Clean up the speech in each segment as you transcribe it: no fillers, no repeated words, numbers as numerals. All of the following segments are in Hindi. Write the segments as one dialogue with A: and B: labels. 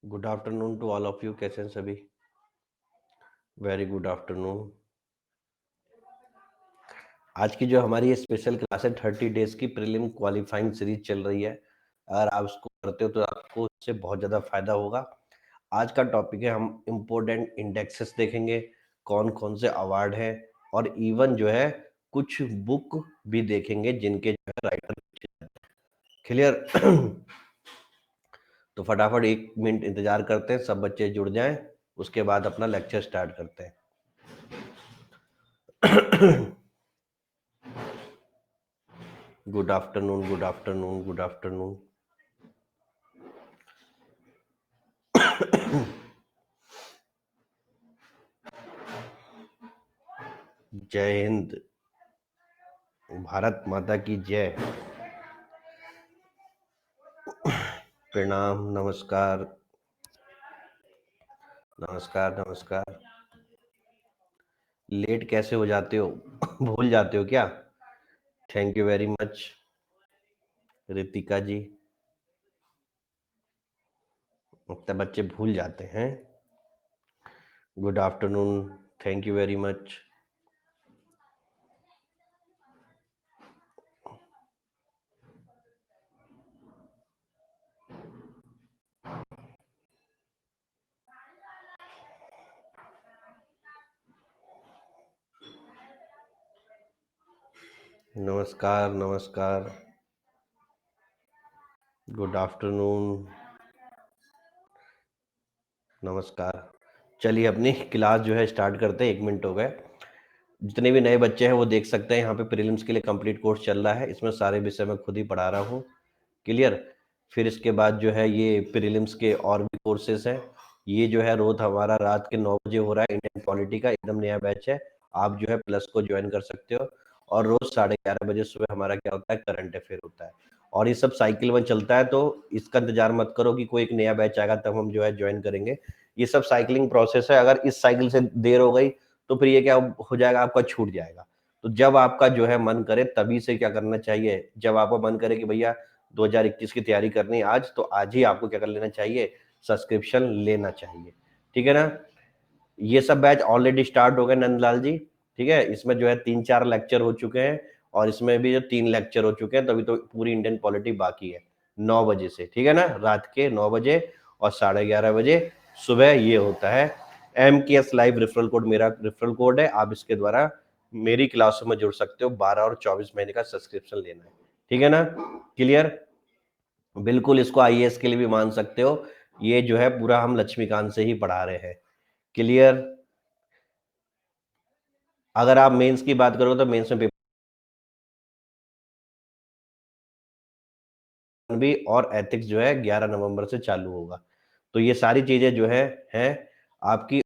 A: Good afternoon to all of you. कैसे हैं सभी? Very good afternoon. आज की जो हमारी ये स्पेशल क्लास है 30 डेज की प्रीलिम क्वालिफाइंग सीरीज चल रही है। अगर आप इसको करते हो तो आपको इससे बहुत ज़्यादा फायदा होगा। आज का टॉपिक है, हम इम्पोर्टेंट इंडेक्सेस देखेंगे, कौन कौन से अवार्ड हैं, और इवन जो है कुछ बुक भी देखेंगे जिनके जो है राइटर। क्लियर? तो फटाफट 1 मिनट इंतजार करते हैं, सब बच्चे जुड़ जाएं, उसके बाद अपना लेक्चर स्टार्ट करते हैं। Good afternoon, good afternoon, good afternoon. जय हिंद, भारत माता की जय। प्रणाम, नमस्कार, नमस्कार, नमस्कार। लेट कैसे हो जाते हो? भूल जाते हो क्या? Thank you very much Ritika ji. तब बच्चे भूल जाते हैं। Good afternoon, thank you very much. नमस्कार, नमस्कार, गुड आफ्टरनून, नमस्कार। चलिए अपनी क्लास जो है स्टार्ट करते हैं। 1 मिनट हो गए। जितने भी नए बच्चे हैं वो देख सकते हैं, यहाँ पे प्रीलिम्स के लिए कंप्लीट कोर्स चल रहा है, इसमें सारे विषय मैं खुद ही पढ़ा रहा हूँ। क्लियर? फिर इसके बाद जो है ये प्रीलिम्स के और भी कोर्सेज हैं। ये जो है रोज हमारा रात के 9 बजे हो रहा है, इंडियन पॉलिटी का एकदम नया बैच है। आप जो है प्लस को ज्वाइन कर सकते हो। और रोज 11:30 बजे सुबह हमारा क्या होता है, करंट अफेयर होता है। और ये सब साइकिल में चलता है, तो इसका इंतजार मत करो कि कोई एक नया बैच आएगा तब हम जो है ज्वाइन करेंगे। ये सब साइकिलिंग प्रोसेस है। अगर इस साइकिल से देर हो गई तो फिर ये क्या हो जाएगा, आपका छूट जाएगा। तो जब आपका जो है मन करे तभी से क्या करना चाहिए, जब आपका मन करे कि भैया 2021 की तैयारी करनी है आज, तो आज ही आपको क्या कर लेना चाहिए, सब्सक्रिप्शन लेना चाहिए। ठीक है ना? ये सब बैच ऑलरेडी स्टार्ट हो गए नंदलाल जी। ठीक है, इसमें जो है 3-4 लेक्चर हो चुके हैं, और इसमें भी जो 3 लेक्चर हो चुके हैं, तभी तो पूरी इंडियन पॉलिटी बाकी है 9 बजे से। ठीक है ना? रात के 9 बजे और 11:30 बजे सुबह ये होता है। MKS लाइव रेफरल कोड मेरा रेफरल कोड है, आप इसके द्वारा मेरी क्लासों में जुड़ सकते हो। 12 और 24 महीने का सब्सक्रिप्शन लेना है। ठीक है ना? क्लियर? बिल्कुल, इसको IAS के लिए भी मान सकते हो। ये जो है पूरा हम लक्ष्मीकांत से ही पढ़ा रहे हैं। क्लियर? अगर आप मेंस की बात करोगे तो मेंस में पेपर भी और एथिक्स जो है 11 नवंबर से चालू होगा। तो ये सारी चीजें जो है हैं आपकी।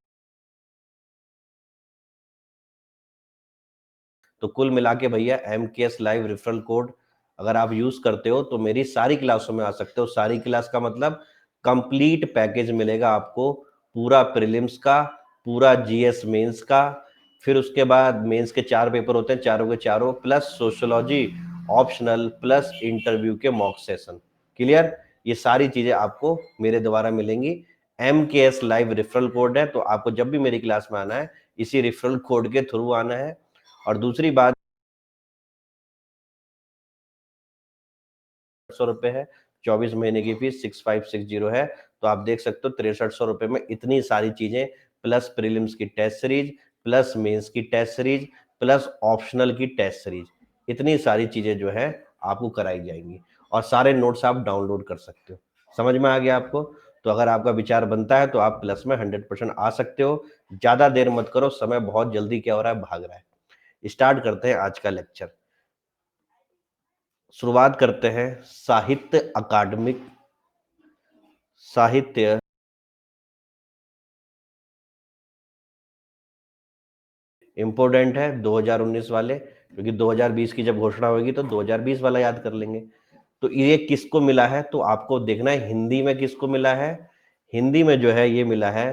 A: तो कुल मिला के भैया MKS लाइव रेफरल कोड अगर आप यूज करते हो तो मेरी सारी क्लासों में आ सकते हो। सारी क्लास का मतलब कंप्लीट पैकेज मिलेगा आपको, पूरा प्रीलिम्स का, पूरा GS मेंस का, फिर उसके बाद मेंस के 4 पेपर होते हैं, चारों के चारों, plus sociology optional, plus interview के मॉक सेशन। क्लियर? ये सारी चीजें आपको मेरे द्वारा मिलेंगी। MKS लाइव रेफरल कोड है, तो आपको जब भी मेरी क्लास में आना है इसी रेफरल कोड के थ्रू आना है। और दूसरी बात, 100 रुपए है, 24 महीने की फीस 6560 है। तो आप देख सकते हो 6300 रुपए में इतनी सारी चीजें, प्लस प्रीलिम्स की टेस्ट सीरीज, प्लस मेंस की टेस्ट सीरीज, प्लस ऑप्शनल की टेस्ट सीरीज, इतनी सारी चीजें जो है आपको कराई जाएंगी। और सारे नोट्स आप डाउनलोड कर सकते हो। समझ में आ गया आपको? तो अगर आपका विचार बनता है तो आप प्लस में 100% आ सकते हो। ज्यादा देर मत करो, समय बहुत जल्दी क्या हो रहा है, भाग रहा है। स्टार्ट करते हैं आज का लेक्चर। शुरुआत करते हैं साहित्य अकादमिक, साहित्य इंपोर्टेंट है 2019 वाले, क्योंकि 2020 की जब घोषणा होगी तो 2020 वाला याद कर लेंगे। तो ये किसको मिला है, तो आपको देखना है हिंदी में किसको मिला है। हिंदी में जो है ये मिला है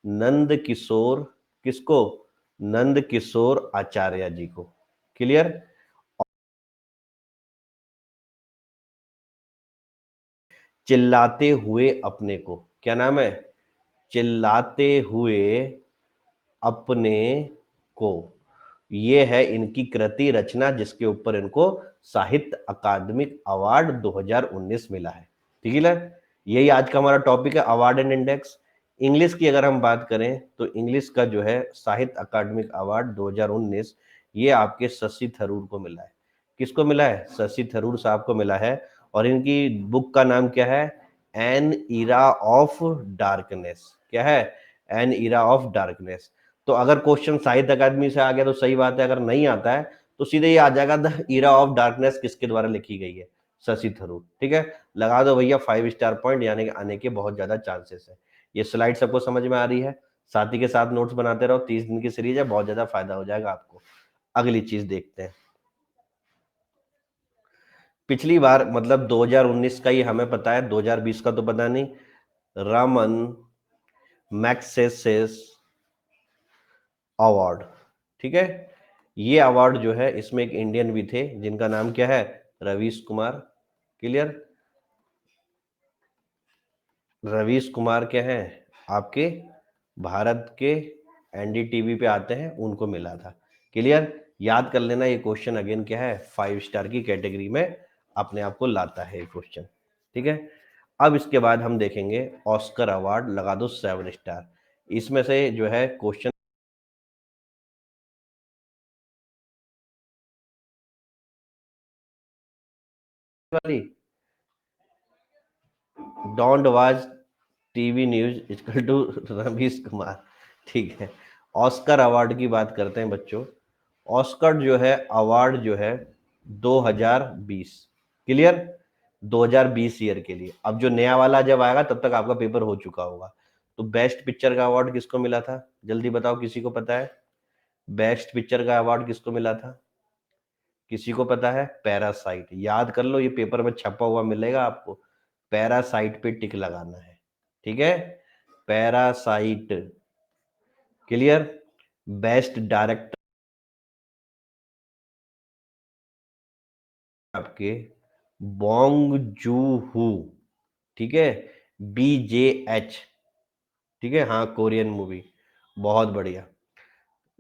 A: नंद किशोर, किसको? नंद किशोर आचार्य जी को। क्लियर? चिल्लाते हुए अपने को। क्या नाम है? चिल्लाते हुए अपने को। ये है इनकी कृति रचना जिसके ऊपर इनको साहित्य अकादमिक अवार्ड 2019 मिला है। ठीक है, यही आज का हमारा टॉपिक है, अवार्ड एंड इंडेक्स। इंग्लिश की अगर हम बात करें तो इंग्लिश का जो है साहित्य अकादमिक अवार्ड 2019 ये आपके शशि थरूर को मिला है। किसको मिला है? शशि थरूर साहब को मिला है। और इनकी बुक का नाम क्या है? N era of darkness. क्या है? N era of darkness. तो अगर क्वेश्चन साहित्य अकादमी से आ गया तो सही बात है, अगर नहीं आता है तो सीधे ये आ जाएगा द इरा ऑफ डार्कनेस किसके द्वारा लिखी गई है? शशि थरूर। ठीक है, लगा दो भैया 5 स्टार पॉइंट, यानी कि आने के बहुत ज्यादा चांसेस है। ये स्लाइड सबको समझ में आ रही है? साथी के साथ नोट्स बनाते रहो, 30 दिन की सीरीज है, बहुत ज्यादा फायदा हो जाएगा आपको। अगली चीज देखते हैं। पिछली बार मतलब 2019 का ही हमें पता है, 2020 का तो पता नहीं। Raman Magsaysay award. ठीक है, ये अवार्ड जो है इसमें एक इंडियन भी थे जिनका नाम क्या है? रवीश कुमार। क्लियर? रवीश कुमार क्या है आपके? भारत के एनडीटीवी पे आते हैं, उनको मिला था। क्लियर? याद कर लेना, ये क्वेश्चन अगेन क्या है? 5 स्टार की कैटेगरी में अपने आप को लाता है ये क्वेश्चन। ठीक है, अब इसके बाद हम देखेंगे ऑस्कर अवार्ड, लगा दो 7 स्टार। इसमें से जो है क्वेश्चन वाली don't watch TV news equal to Ravish Kumar. ठीक है, ऑस्कर अवार्ड की बात करते हैं बच्चों। ऑस्कर जो है अवार्ड जो है 2020। क्लियर? 2020 ईयर के लिए। अब जो नया वाला जब आएगा तब तक आपका पेपर हो चुका होगा। तो बेस्ट पिक्चर का अवार्ड किसको मिला था? जल्दी बताओ, किसी को पता है? बेस्ट पिक्चर का अवार्ड किसको मिला था? किसी को पता है? पैरासाइट। याद कर लो, ये पेपर में छपा हुआ मिलेगा आपको। पैरासाइट पे टिक लगाना है। ठीक है, पैरासाइट। क्लियर? बेस्ट डायरेक्टर आपके बॉन्ग जू हू। ठीक है, BJH। ठीक है, हाँ, कोरियन मूवी। बहुत बढ़िया।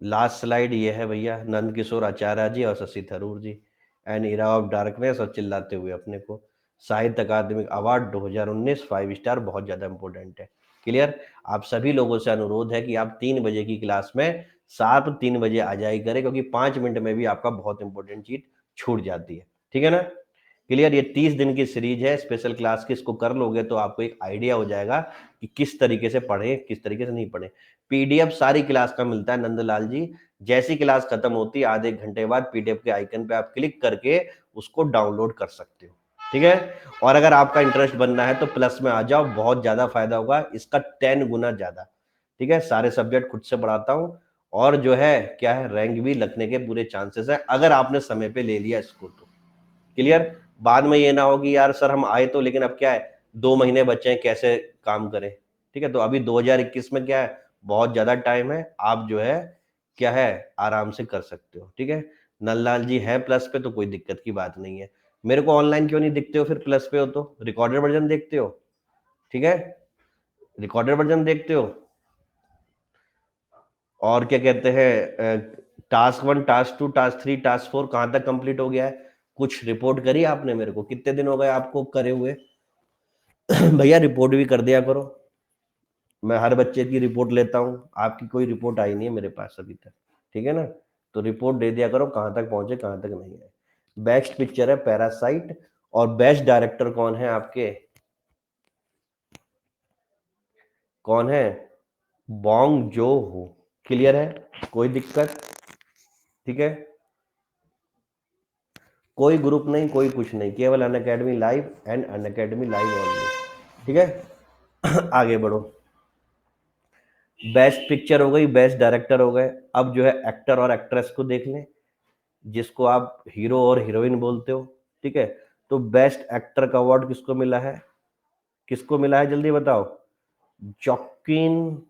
A: लास्ट स्लाइड ये है भैया, नंद किशोर आचार्य जी और शशि थरूर जी। एन इरा ऑफ डार्कनेस और चिल्लाते हुए अपने को। साहित्य अकादमिक अवार्ड 2019, 5 स्टार, बहुत ज्यादा इंपॉर्टेंट है। क्लियर? आप सभी लोगों से अनुरोध है कि आप 3 बजे की क्लास में शार्प 3 बजे आ जाए करें, क्योंकि 5 मिनट में भी आपका बहुत इंपॉर्टेंट चीज छूट जाती है। ठीक है ना? क्लियर? ये 30 दिन की सीरीज है स्पेशल क्लास की, इसको कर लोगे तो आपको एक आइडिया हो जाएगा कि किस तरीके से पढ़े, किस तरीके से नहीं पढ़े। पीडीएफ सारी क्लास का मिलता है नंदलाल जी। जैसी क्लास खत्म होती है आधे घंटे बाद पीडीएफ के आइकन पे आप क्लिक करके उसको डाउनलोड कर सकते हो। ठीक है, और अगर आपका इंटरेस्ट बनना है तो प्लस में आ जाओ, बहुत ज्यादा फायदा होगा इसका, 10 गुना ज्यादा। ठीक है, सारे सब्जेक्ट खुद से पढ़ाता हूँ, और जो है क्या है, रैंक भी लगने के पूरे चांसेस है अगर आपने समय पे ले लिया इसको तो। क्लियर? बाद में ये ना हो कि यार सर हम आए तो, लेकिन अब क्या है, 2 महीने बचे हैं, कैसे काम करें। ठीक है, तो अभी 2021 में क्या है, बहुत ज्यादा टाइम है, आप जो है क्या है, आराम से कर सकते हो। ठीक है, नललाल जी है प्लस पे तो कोई दिक्कत की बात नहीं है। मेरे को ऑनलाइन क्यों नहीं दिखते हो फिर? प्लस पे हो तो रिकॉर्डेड वर्जन देखते हो। ठीक है, रिकॉर्डेड वर्जन देखते हो। और क्या कहते हैं, टास्क 1, टास्क 2, टास्क 3, टास्क 4 कहाँ तक कंप्लीट हो गया है? कुछ रिपोर्ट करी आपने मेरे को? कितने दिन हो गए आपको करे हुए? भैया रिपोर्ट भी कर दिया करो। मैं हर बच्चे की रिपोर्ट लेता हूँ, आपकी कोई रिपोर्ट आई नहीं है मेरे पास अभी तक। ठीक है ना? तो रिपोर्ट दे दिया करो, कहाँ तक पहुंचे कहाँ तक नहीं है। बेस्ट पिक्चर है पैरासाइट, और बेस्ट डायरेक्टर कौन है आपके? कौन है? बॉन्ग जो हो। क्लियर है? कोई दिक्कत? ठीक है, कोई ग्रुप नहीं, कोई कुछ नहीं, केवल Unacademy live and Unacademy live only. ठीक है, आगे बढ़ो। बेस्ट पिक्चर हो गई, बेस्ट डायरेक्टर हो गए। अब जो है एक्टर और एक्ट्रेस को देख लें, जिसको आप हीरो और हीरोइन बोलते हो। ठीक है, तो बेस्ट एक्टर का अवार्ड किसको मिला है? किसको मिला है जल्दी बताओ? जॉक्विन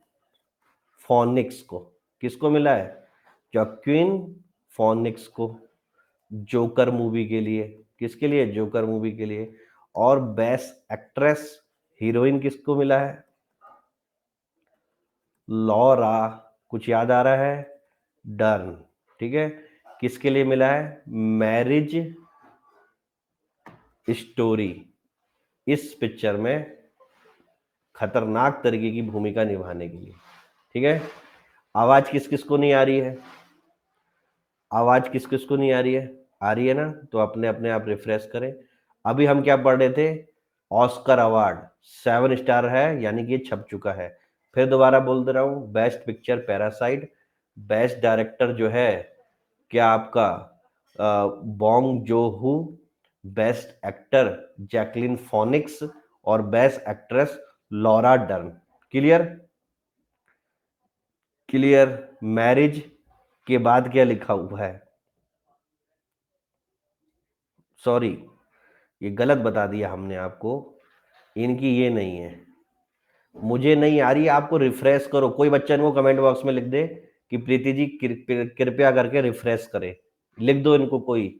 A: फोनिक्स को। किसको मिला है? जॉक्विन फोनिक्स को, जोकर मूवी के लिए। किसके लिए? जोकर मूवी के लिए। और बेस्ट एक्ट्रेस हीरोइन किसको मिला है? लॉरा, कुछ याद आ रहा है? डर्न, ठीक है। किसके लिए मिला है? Marriage story. इस पिक्चर में खतरनाक तरीके की भूमिका निभाने के लिए, ठीक है। आवाज किस किस को नहीं आ रही है? आवाज किस किस को नहीं आ रही है? आ रही है ना? तो अपने अपने आप रिफ्रेश करें। अभी हम क्या पढ़ रहे थे? ऑस्कर अवार्ड 7 स्टार है, यानी कि ये छप चुका है। फिर दोबारा बोल दे रहा हूं, best picture parasite, best director जो है क्या आपका बॉन्ग जो हू, बेस्ट एक्टर जैकलिन फोनिक्स, और best actress Laura Dern. Clear? Clear. Marriage के बाद क्या लिखा हुआ है? सॉरी, ये गलत बता दिया हमने आपको, इनकी ये नहीं है। मुझे नहीं आ रही, आपको रिफ्रेश करो। कोई बच्चा इनको कमेंट बॉक्स में लिख दे कि प्रीति जी कृपया करके रिफ्रेश करें। लिख दो इनको कोई।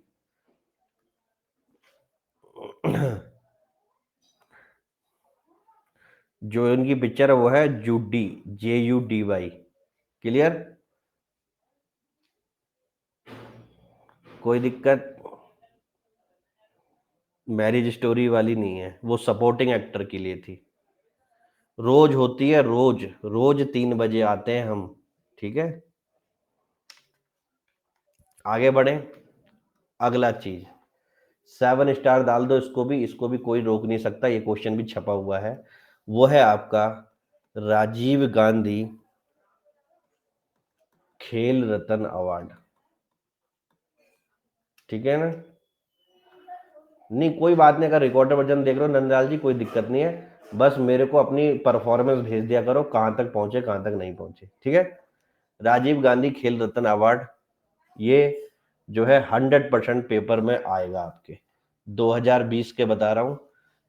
A: जो इनकी पिक्चर है वो है जूडी, JUDY। क्लियर? कोई दिक्कत? मैरिज स्टोरी वाली नहीं है, वो सपोर्टिंग एक्टर के लिए थी। रोज होती है, रोज रोज 3 बजे आते हैं हम, ठीक है। आगे बढ़े। अगला चीज, 7 स्टार डाल दो इसको भी, इसको भी कोई रोक नहीं सकता, ये क्वेश्चन भी छपा हुआ है। वो है आपका राजीव गांधी खेल रत्न अवार्ड, ठीक है ना? नहीं कोई बात नहीं, अगर रिकॉर्डेड वर्जन देख रहे हो नंदलाल जी कोई दिक्कत नहीं है, बस मेरे को अपनी परफॉर्मेंस भेज दिया करो, कहां तक पहुंचे कहां तक नहीं पहुंचे, ठीक है। राजीव गांधी खेल रत्न अवार्ड, ये जो है 100% पेपर में आएगा आपके, 2020 के बता रहा हूं।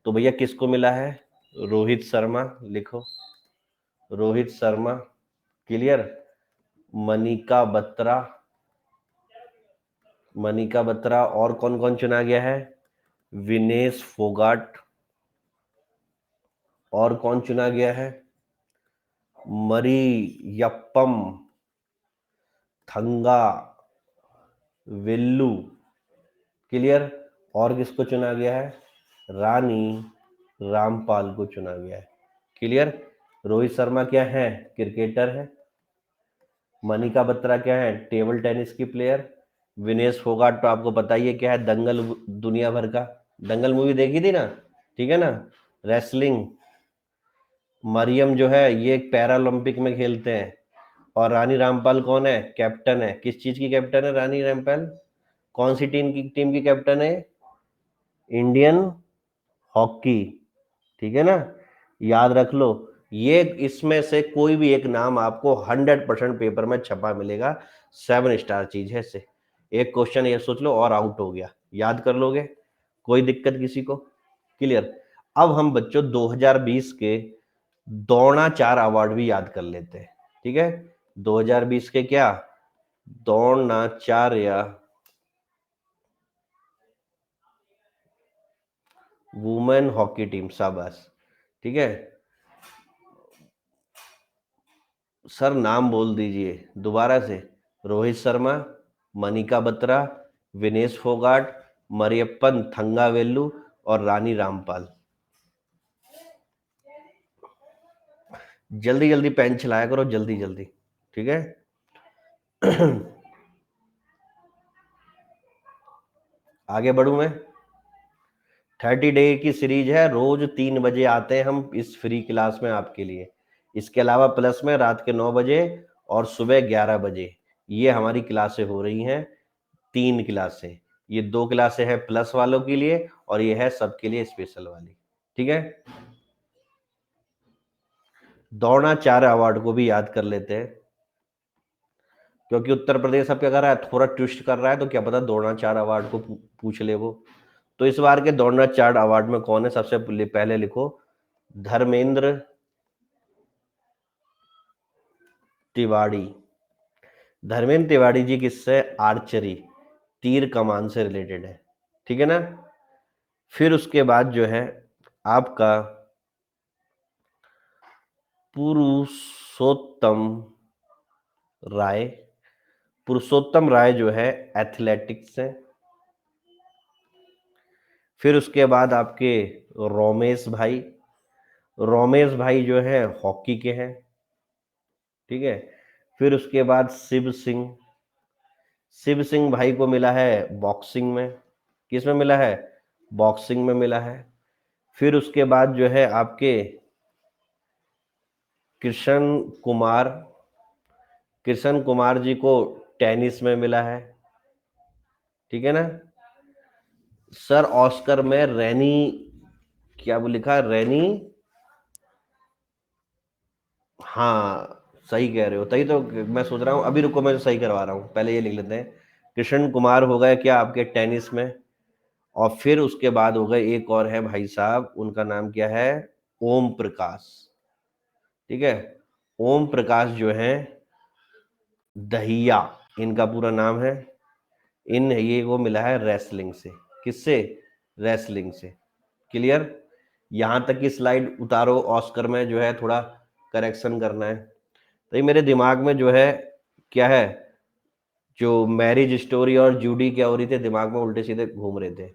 A: तो भैया किसको मिला है? रोहित शर्मा, लिखो रोहित शर्मा। क्लियर? मनिका बत्रा, मनिका बत्रा, और कौन कौन चुना गया है? विनेश फोगाट, और कौन चुना गया है? मरियप्पम थंगा वेल्लू। क्लियर? और किसको चुना गया है? रानी रामपाल को चुना गया है। क्लियर? रोहित शर्मा क्या है? क्रिकेटर है। मनिका बत्रा क्या है? टेबल टेनिस की प्लेयर। विनेश फोगाट तो आपको पता ही है क्या है, दंगल दुनिया भर का, दंगल मूवी देखी थी ना, ठीक है ना, रेसलिंग। मरियम जो है ये पैरालंपिक में खेलते हैं। और रानी रामपाल कौन है? कैप्टन है। किस चीज की कैप्टन है रानी रामपाल? कौन सी टीम की कैप्टन है? इंडियन हॉकी, ठीक है ना, याद रख लो। ये इसमें से कोई भी एक नाम आपको 100% पेपर में छपा मिलेगा, 7 स्टार चीज है से। एक क्वेश्चन ये सोच लो और आउट हो गया, याद कर लोगे, कोई दिक्कत किसी को? क्लियर? अब हम बच्चों 2020 के द्रोणाचार्य अवार्ड भी याद कर लेते हैं, ठीक है। 2020 के क्या? द्रोणाचार्य वुमेन हॉकी टीम, शाबाश, ठीक है। सर नाम बोल दीजिए दोबारा से। रोहित शर्मा, मनिका बत्रा, विनेश फोगाट, मरियप्पन थंगावेल्लू और रानी रामपाल। जल्दी जल्दी पेन चलाया करो, जल्दी जल्दी, ठीक है। आगे बढ़ू मैं। 30 डे की सीरीज है, रोज 3 बजे आते हैं हम इस फ्री क्लास में आपके लिए। इसके अलावा प्लस में रात के 9 बजे और सुबह 11 बजे ये हमारी क्लासें हो रही हैं। 3 क्लासें, ये 2 क्लासें हैं प्लस वालों के लिए और ये है सबके लिए स्पेशल वाली, ठीक है। द्रोणाचार्य अवार्ड को भी याद कर लेते हैं, क्योंकि उत्तर प्रदेश अब क्या कर रहा है, थोड़ा ट्विस्ट कर रहा है, तो क्या पता द्रोणाचार्य अवार्ड को पूछ ले वो। तो इस बार के द्रोणाचार्य अवार्ड में कौन है? सबसे पहले लिखो धर्मेंद्र तिवाड़ी। धर्मेंद्र तिवाड़ी जी किससे? आर्चरी, तीर कमान से रिलेटेड है, ठीक है ना। फिर उसके बाद जो है आपका पुरुषोत्तम राय। पुरुषोत्तम राय जो है एथलेटिक्स है। फिर उसके बाद आपके रोमेश भाई, रोमेश भाई जो है हॉकी के हैं, ठीक है। फिर उसके बाद शिव सिंह, शिव सिंह भाई को मिला है बॉक्सिंग में। किस में मिला है? बॉक्सिंग में मिला है। फिर उसके बाद जो है आपके कृष्ण कुमार, कृष्ण कुमार जी को टेनिस में मिला है, ठीक है ना। सर ऑस्कर में रैनी, क्या वो लिखा है रैनी, हाँ सही कह रहे हो, तभी तो मैं सोच रहा हूँ, अभी रुको मैं सही करवा रहा हूँ, पहले ये लिख लेते हैं। कृष्ण कुमार हो गए क्या आपके टेनिस में, और फिर उसके बाद हो गए एक और है भाई साहब, उनका नाम क्या है, ओम प्रकाश, ठीक है। ओम प्रकाश जो है दहिया, इनका पूरा नाम है। इन ये वो मिला है रेसलिंग से। किससे? रेसलिंग से। क्लियर? यहां तक की स्लाइड उतारो, ऑस्कर में जो है थोड़ा करेक्शन करना है। तो ये मेरे दिमाग में जो है क्या है, जो मैरिज स्टोरी और जूडी क्या हो रही थे, दिमाग में उल्टे सीधे घूम रहे थे।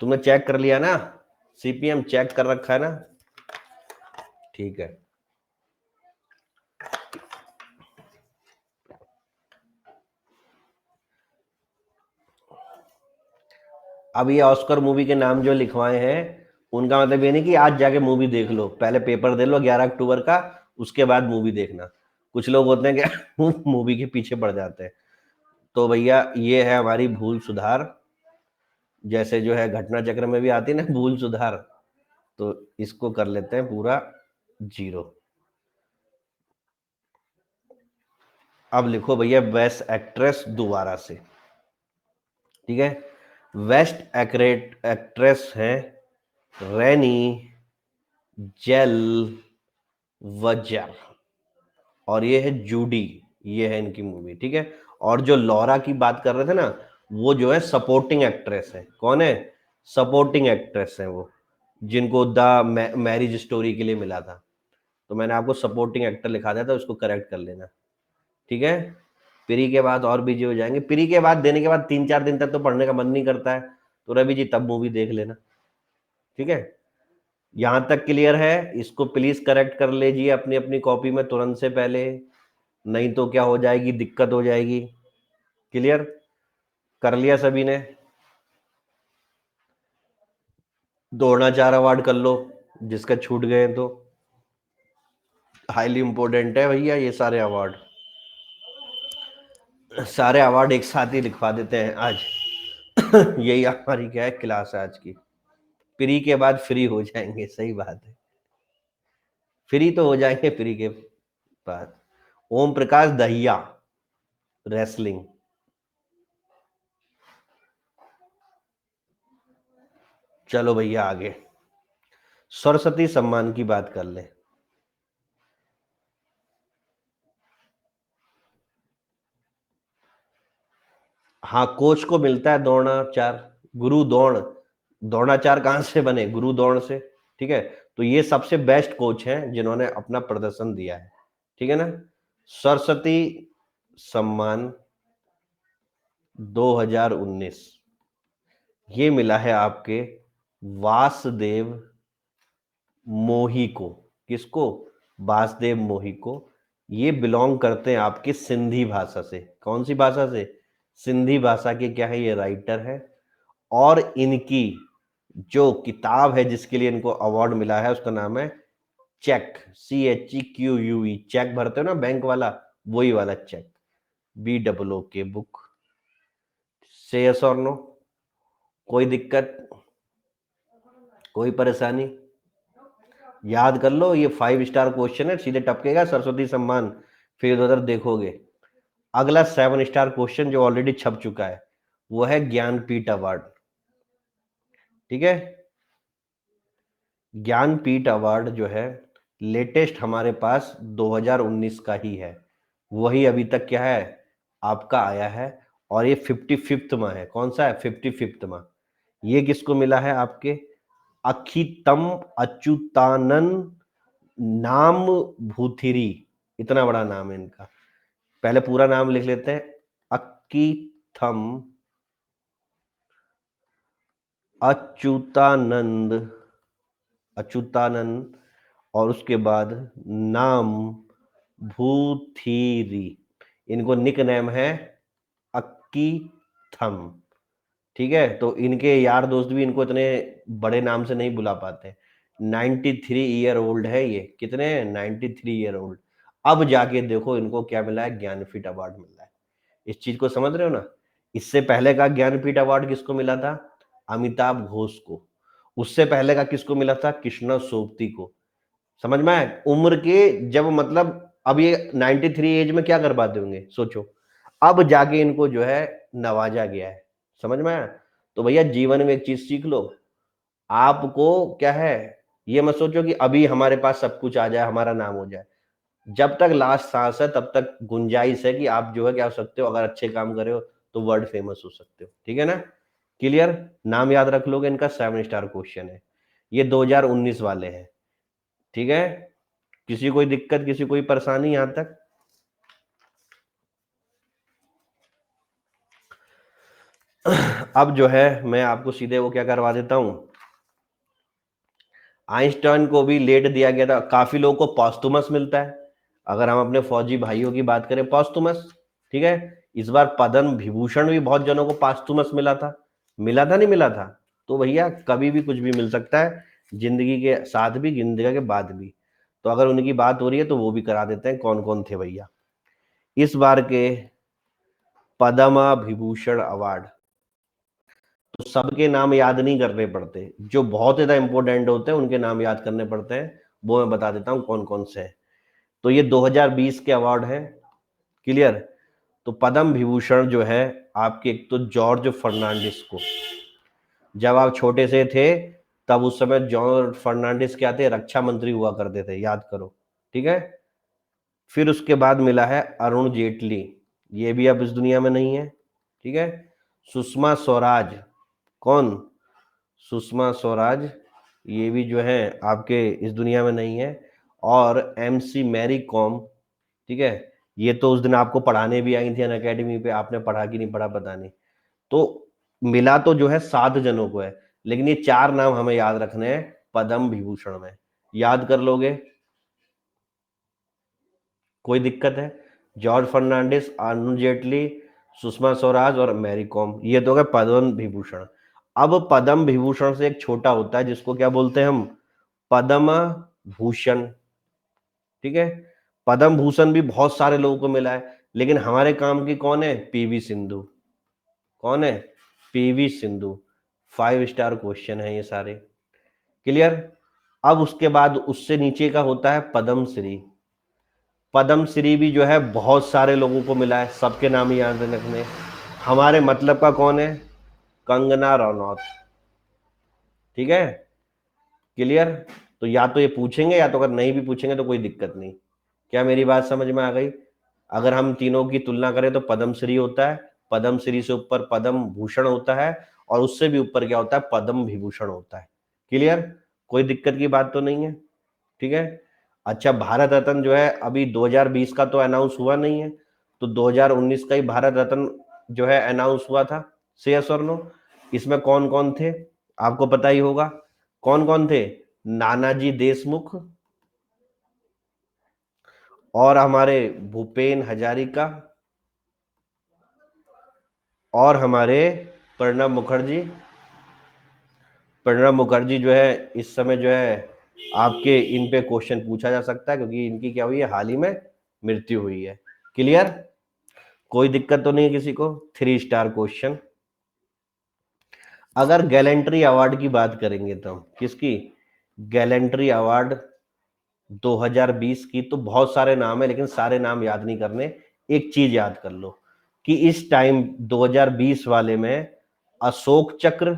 A: तुमने चेक कर लिया ना? सीपीएम चेक कर रखा है ना? ठीक है। अब ये ऑस्कर मूवी के नाम जो लिखवाए हैं, उनका मतलब ये नहीं कि आज जाके मूवी देख लो, पहले पेपर दे लो 11 अक्टूबर का, उसके बाद मूवी देखना। कुछ लोग होते हैं कि मूवी के पीछे पड़ जाते हैं। तो भैया ये है हमारी भूल सुधार, जैसे जो है घटना चक्र में भी आती है ना भूल सुधार, तो इसको कर लेते हैं पूरा 0। अब लिखो भैया बेस्ट एक्ट्रेस दोबारा से, ठीक है। बेस्ट एक्ट्रेस है रैनी जेल वजर, और ये है जूडी, ये है इनकी मूवी, ठीक है। और जो लॉरा की बात कर रहे थे ना, वो जो है सपोर्टिंग एक्ट्रेस है। कौन है? सपोर्टिंग एक्ट्रेस है वो, जिनको द मैरिज स्टोरी के लिए मिला था। तो मैंने आपको सपोर्टिंग एक्टर लिखा दिया था, उसको करेक्ट कर लेना, ठीक है। प्री के बाद और भी जो हो जाएंगे, प्री के बाद देने के बाद 3-4 दिन तक तो पढ़ने का मन नहीं करता है, तो रवि जी तब मूवी देख लेना, ठीक है। यहां तक क्लियर है? इसको प्लीज करेक्ट कर लीजिए अपनी अपनी कॉपी में तुरंत से पहले, नहीं तो क्या हो जाएगी, दिक्कत हो जाएगी। क्लियर? कर लिया सभी ने? द्रोणाचार्य अवार्ड कर लो जिसका छूट गए तो, हाईली इंपॉर्टेंट है भैया ये सारे अवार्ड, सारे अवार्ड एक साथ ही लिखवा देते हैं आज। यही हमारी क्या है क्लास आज की। फ्री के बाद फ्री हो जाएंगे, सही बात है, फ्री तो हो जाएंगे फ्री के बाद। ओम प्रकाश दहिया, रेसलिंग। चलो भैया आगे, सरस्वती सम्मान की बात कर ले। हाँ कोच को मिलता है द्रोणाचार्य, गुरु द्रोण, द्रोणाचार्य कहां से बने? गुरु द्रोण से, ठीक है। तो ये सबसे बेस्ट कोच हैं जिन्होंने अपना प्रदर्शन दिया है, ठीक है ना। सरस्वती सम्मान 2019 ये मिला है आपके वासुदेव मोही को। किसको? वासुदेव मोही को। ये बिलोंग करते हैं आपकी सिंधी भाषा से। कौन सी भाषा से? सिंधी भाषा के क्या है, ये राइटर है। और इनकी जो किताब है जिसके लिए इनको अवार्ड मिला है, उसका नाम है चेक, CHEQUE, चेक भरते हो ना बैंक वाला, वही वाला चेक, BOOK बुक। से यस और नो? कोई दिक्कत, कोई परेशानी? याद कर लो, ये 5 स्टार क्वेश्चन है, सीधे टपकेगा सरस्वती सम्मान, फिर उधर देखोगे। अगला 7 स्टार क्वेश्चन जो ऑलरेडी छप चुका है, वो है ज्ञानपीठ अवार्ड, ठीक है। ज्ञानपीठ अवार्ड जो है लेटेस्ट हमारे पास 2019 का ही है, वही अभी तक क्या है आपका आया है, और ये 55th में है। कौन सा है? 55th में। ये किसको मिला है? आपके अखितम अच्युतानंद नाम भूथिरी, इतना बड़ा नाम है इनका। पहले पूरा नाम लिख लेते हैं, अक्कीथम अच्युतानंद, अच्युतानंद, और उसके बाद नाम भूथीरी। इनको निक नेम है अक्की थम। ठीक है, तो इनके यार दोस्त भी इनको इतने बड़े नाम से नहीं बुला पाते। 93 ईयर ओल्ड है ये, कितने, 93 ईयर ओल्ड। अब जाके देखो इनको क्या मिला है, ज्ञानपीठ अवार्ड मिला है। इस चीज को समझ रहे हो ना। इससे पहले का ज्ञानपीठ अवार्ड किसको मिला था, अमिताभ घोष को। उससे पहले का किसको मिला था, कृष्णा सोबती को। समझ में आया, उम्र के जब मतलब, अब ये 93 एज में क्या कर पाते होंगे सोचो। अब जाके इनको जो है नवाजा गया है। समझ में आया। तो भैया जीवन में एक चीज सीख लो, आपको क्या है, ये मत सोचो कि अभी हमारे पास सब कुछ आ जाए, हमारा नाम हो जाए। जब तक लास्ट सांस है तब तक गुंजाइश है कि आप जो है क्या हो सकते हो, अगर अच्छे काम करे हो तो वर्ल्ड फेमस हो सकते हो। ठीक है ना, क्लियर। नाम याद रख लोगे इनका, 7 स्टार क्वेश्चन है ये, 2019 वाले हैं। ठीक है, किसी कोई दिक्कत, किसी कोई परेशानी यहां तक। अब जो है मैं आपको सीधे वो क्या करवा देता हूं, आइंस्टाइन को भी लेट दिया गया था, काफी लोगों को पॉस्टुमस मिलता है। अगर हम अपने फौजी भाइयों की बात करें, पॉस्टुमस। ठीक है, इस बार पद्म विभूषण भी बहुत जनों को पॉस्टुमस मिला था। मिला था नहीं मिला था। तो भैया कभी भी कुछ भी मिल सकता है, जिंदगी के साथ भी, जिंदगी के बाद भी। तो अगर उनकी बात हो रही है तो वो भी करा देते हैं, कौन कौन थे भैया इस बार के पद्म विभूषण अवार्ड। तो सबके नाम याद नहीं करने पड़ते, जो बहुत ज्यादा इंपॉर्टेंट होते हैं उनके नाम याद करने पड़ते हैं। वो मैं बता देता हूं कौन कौन से हैं। तो ये 2020 के अवार्ड हैं, क्लियर। तो पद्म विभूषण जो है आपके, एक तो जॉर्ज फर्नांडिस को, जब आप छोटे से थे तब उस समय जॉर्ज फर्नांडिस क्या थे, रक्षा मंत्री हुआ करते थे, याद करो। ठीक है, फिर उसके बाद मिला है अरुण जेटली, ये भी अब इस दुनिया में नहीं है। ठीक है, सुषमा स्वराज, कौन, सुषमा स्वराज, ये भी जो है आपके इस दुनिया में नहीं है। और एमसी मैरी कॉम, ठीक है, ये तो उस दिन आपको पढ़ाने भी आई थी अन अकेडमी पे, आपने पढ़ा कि नहीं पढ़ा पता नहीं। तो मिला तो जो है 7 जनों को है, लेकिन ये 4 नाम हमें याद रखने हैं पद्म विभूषण में। याद कर लोगे, कोई दिक्कत है। जॉर्ज फर्नांडिस, अरुण जेटली, सुषमा स्वराज और मैरी कॉम, ये तो गए पद्म विभूषण। अब पद्म विभूषण से एक छोटा होता है जिसको क्या बोलते हैं हम, पद्म भूषण। ठीक है, पद्म भूषण भी बहुत सारे लोगों को मिला है, लेकिन हमारे काम की कौन है, पीवी सिंधु। कौन है, पीवी सिंधु। 5 स्टार क्वेश्चन है ये सारे, क्लियर। अब उसके बाद उससे नीचे का होता है पद्म श्री। पद्म श्री भी जो है बहुत सारे लोगों को मिला है, सबके नाम याद रखने। हमारे मतलब का कौन है, कंगना रनौत। ठीक है, क्लियर। तो या तो ये पूछेंगे, या तो अगर नहीं भी पूछेंगे तो कोई दिक्कत नहीं। क्या मेरी बात समझ में आ गई। अगर हम तीनों की तुलना करें तो पद्मश्री होता है, पद्मश्री से ऊपर पद्म भूषण होता है, और उससे भी ऊपर क्या होता है, पद्म विभूषण होता है। क्लियर, कोई दिक्कत की बात तो नहीं है। ठीक है, अच्छा भारत रत्न जो है अभी 2020 का तो अनाउंस हुआ नहीं है, तो 2019 का ही भारत रत्न जो है अनाउंस हुआ था। से यस और नो, इसमें कौन कौन थे आपको पता ही होगा। कौन कौन थे, नानाजी देशमुख, और हमारे भूपेन हजारिका, और हमारे प्रणब मुखर्जी। प्रणब मुखर्जी जो है इस समय जो है आपके, इन पे क्वेश्चन पूछा जा सकता है क्योंकि इनकी क्या हुई है, हाल ही में मृत्यु हुई है। क्लियर, कोई दिक्कत तो नहीं है किसी को। 3 स्टार क्वेश्चन। अगर गैलेंट्री अवार्ड की बात करेंगे तो किसकी, गैलेंट्री अवार्ड 2020 की, तो बहुत सारे नाम है लेकिन सारे नाम याद नहीं करने। एक चीज याद कर लो कि इस टाइम 2020 वाले में अशोक चक्र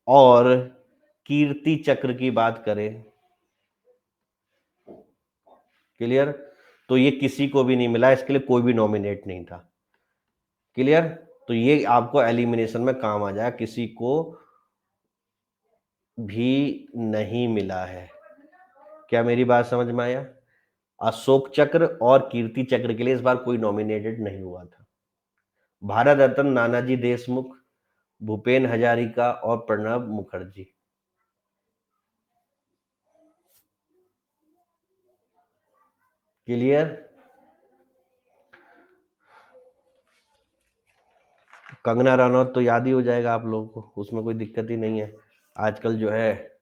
A: और कीर्ति चक्र की बात करें, क्लियर, तो ये किसी को भी नहीं मिला, इसके लिए कोई भी नॉमिनेट नहीं था। क्लियर, तो ये आपको एलिमिनेशन में काम आ जाए, किसी को भी नहीं मिला है। क्या मेरी बात समझ में आया? अशोक चक्र और कीर्ति चक्र के लिए इस बार कोई नॉमिनेटेड नहीं हुआ था। भारत रत्न नानाजी देशमुख, भूपेन हजारिका और प्रणब मुखर्जी। क्लियर? कंगना रनौत तो याद ही हो जाएगा आप लोगों को, उसमें कोई दिक्कत ही नहीं है। आजकल जो है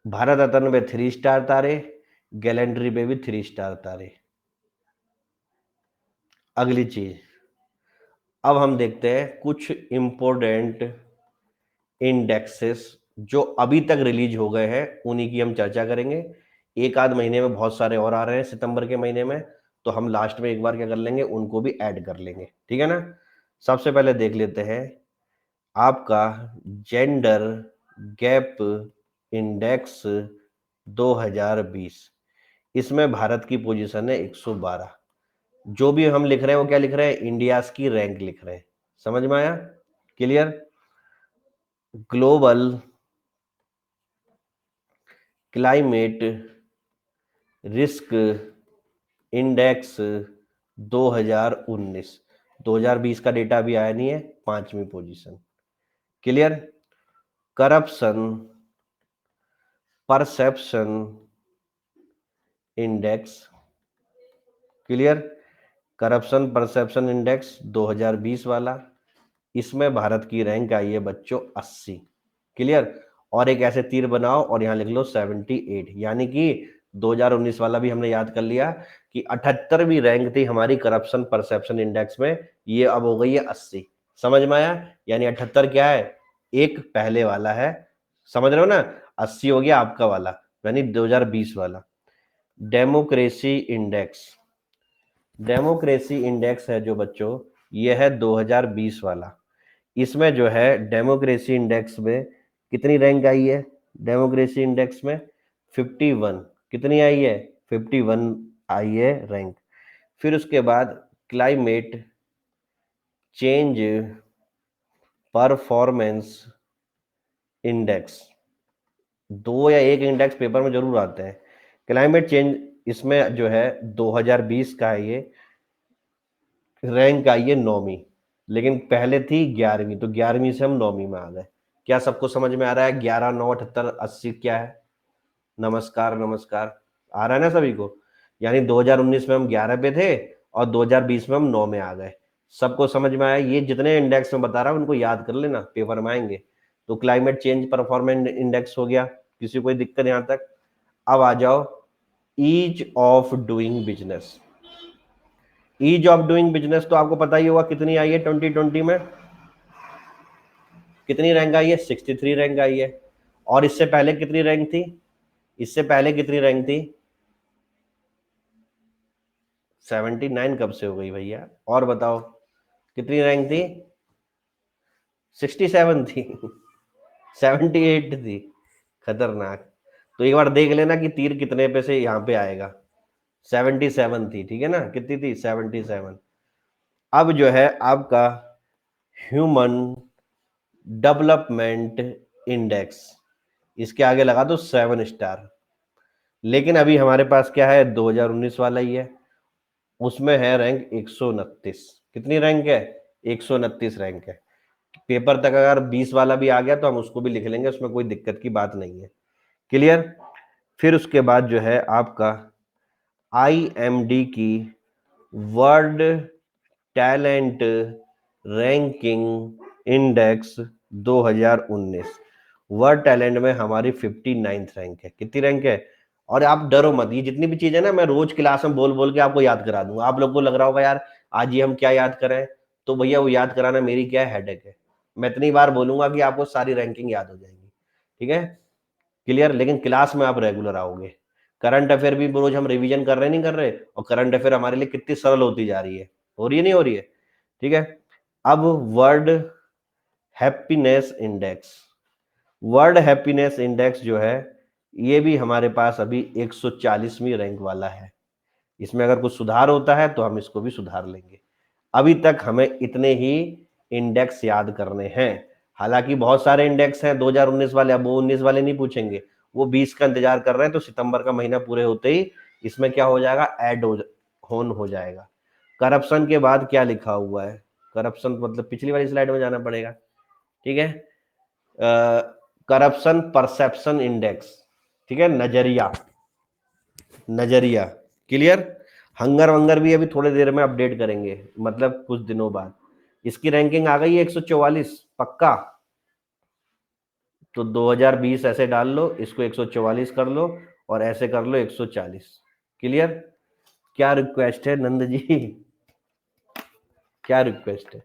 A: भारत रत्न में 3 स्टार तारे, गैलेंट्री में भी 3 स्टार तारे। अगली चीज, अब हम देखते हैं कुछ इंपोर्टेंट इंडेक्सेस जो अभी तक रिलीज हो गए हैं, उन्हीं की हम चर्चा करेंगे। एक आध महीने में बहुत सारे और आ रहे हैं सितंबर के महीने में, तो हम लास्ट में एक बार क्या कर लेंगे, उनको भी ऐड कर लेंगे, ठीक है ना। सबसे पहले देख लेते हैं आपका जेंडर गैप इंडेक्स 2020। इसमें भारत की पोजीशन है 112। जो भी हम लिख रहे हैं वो क्या लिख रहे हैं, इंडिया की रैंक लिख रहे हैं। समझ में आया? Clear? Global climate risk index 2019, 2020 का डेटा अभी आया नहीं है, 5वीं position. Clear? Corruption perception index, clear, corruption perception index 2020 वाला, इसमें भारत की रैंक आई है बच्चों 80। क्लियर? और एक ऐसे तीर बनाओ और यहां लिख लो 78, यानी कि 2019 वाला भी हमने याद कर लिया कि 78वीं रैंक थी हमारी करप्शन परसेप्शन इंडेक्स में, ये अब हो गई है 80। समझ में आया? यानी 78 क्या है, एक पहले वाला है। समझ रहे हो ना? 80 हो गया आपका वाला, यानी 2020 वाला। डेमोक्रेसी इंडेक्स, डेमोक्रेसी इंडेक्स है जो बच्चों, ये है 2020 वाला। इसमें जो है डेमोक्रेसी इंडेक्स में कितनी रैंक आई है, डेमोक्रेसी इंडेक्स में 51। कितनी आई है? 51 आई है रैंक। फिर उसके बाद क्लाइमेट चेंज परफॉर्मेंस इंडेक्स, दो या एक इंडेक्स पेपर में जरूर आते हैं। क्लाइमेट चेंज इसमें जो है 2020 का है, ये रैंक आई है 9वीं, लेकिन पहले थी 11वीं, तो 11वीं से हम 9वीं में आ गए। क्या सबको समझ में आ रहा है? 11 9 78 80 क्या है? नमस्कार नमस्कार, आ रहा है ना सभी को? यानी 2019 में हम 11 पे थे और 2020 में हम 9 में आ गए। सबको समझ में आया? ये जितने इंडेक्स में बता रहा हूं उनको याद कर लेना, पेपर में आएंगे। तो क्लाइमेट चेंज परफॉर्मेंस इंडेक्स हो गया, किसी कोई दिक्कत यहां तक? अब आ जाओ ease of doing business. Ease of doing business तो आपको पता ही होगा कितनी आई है 2020 में, कितनी रैंक आई है? 63 रैंक आई है। और इससे पहले कितनी रैंक थी? इससे पहले कितनी रैंक थी? 79 कब से हो गई भैया? और बताओ कितनी रैंक थी? 67 थी। 78 थी। खतरनाक। तो एक बार देख लेना कि तीर कितने पे से यहां पे आएगा। 77 थी, ठीक है ना? कितनी थी? 77। अब जो है आपका ह्यूमन डेवलपमेंट इंडेक्स, इसके आगे लगा दो 7 स्टार। लेकिन अभी हमारे पास क्या है, 2019 वाला ही है, उसमें है रैंक 129। कितनी रैंक है? 129 रैंक है। पेपर तक अगर 20 वाला भी आ गया तो हम उसको भी लिख लेंगे, उसमें कोई दिक्कत की बात नहीं है। क्लियर? फिर उसके बाद जो है आपका IMD की world talent ranking index 2019, world talent में हमारी 59th रैंक है। कितनी रैंक है? और आप डरो मत, ये जितनी भी चीजें ना मैं रोज क्लास में बोल बोल के आपको याद करा दूंगा। आप लोग को लग रहा होगा यार आज ये हम क्या याद करें, तो भैया वो याद कराना मेरी क्या हेडेक है। मैं इतनी बार बोलूंगा कि आपको सारी रैंकिंग याद हो जाएगी, ठीक है? क्लियर? लेकिन क्लास में आप रेगुलर आओगे। करंट अफेयर भी रोज हम रिवीजन कर रहे नहीं कर रहे, और करंट अफेयर हमारे लिए कितनी सरल होती जा रही है, हो रही है नहीं हो रही है? ठीक है। अब world happiness index, world happiness index जो है ये भी हमारे पास अभी 140वीं रैंक वाला है। इसमें अगर कुछ सुधार होता है तो हम इसको भी सुधार लेंगे। अभी तक हमें इतने ही इंडेक्स याद करने हैं। हालांकि बहुत सारे इंडेक्स हैं 2019 वाले, अब वो 19 वाले नहीं पूछेंगे, वो 20 का इंतजार कर रहे हैं, तो सितंबर का महीना पूरे होते ही इसमें क्या हो जाएगा, ऐड हो जाएगा। करप्शन के बाद क्या लिखा हुआ है, करप्शन मतलब पिछली वाली स्लाइड में जाना पड़ेगा, ठीक है। करप्शन परसेप्शन इंडेक्स, ठीक है, नजरिया, नजरिया, क्लियर। हंगर वंगर भी अभी थोड़ी देर में अपडेट करेंगे, मतलब कुछ दिनों बाद। इसकी रैंकिंग आ गई है 144 पक्का। तो 2020 ऐसे डाल लो, इसको 144 कर लो, और ऐसे कर लो 140, क्लियर। क्या रिक्वेस्ट है नंद जी, क्या रिक्वेस्ट है?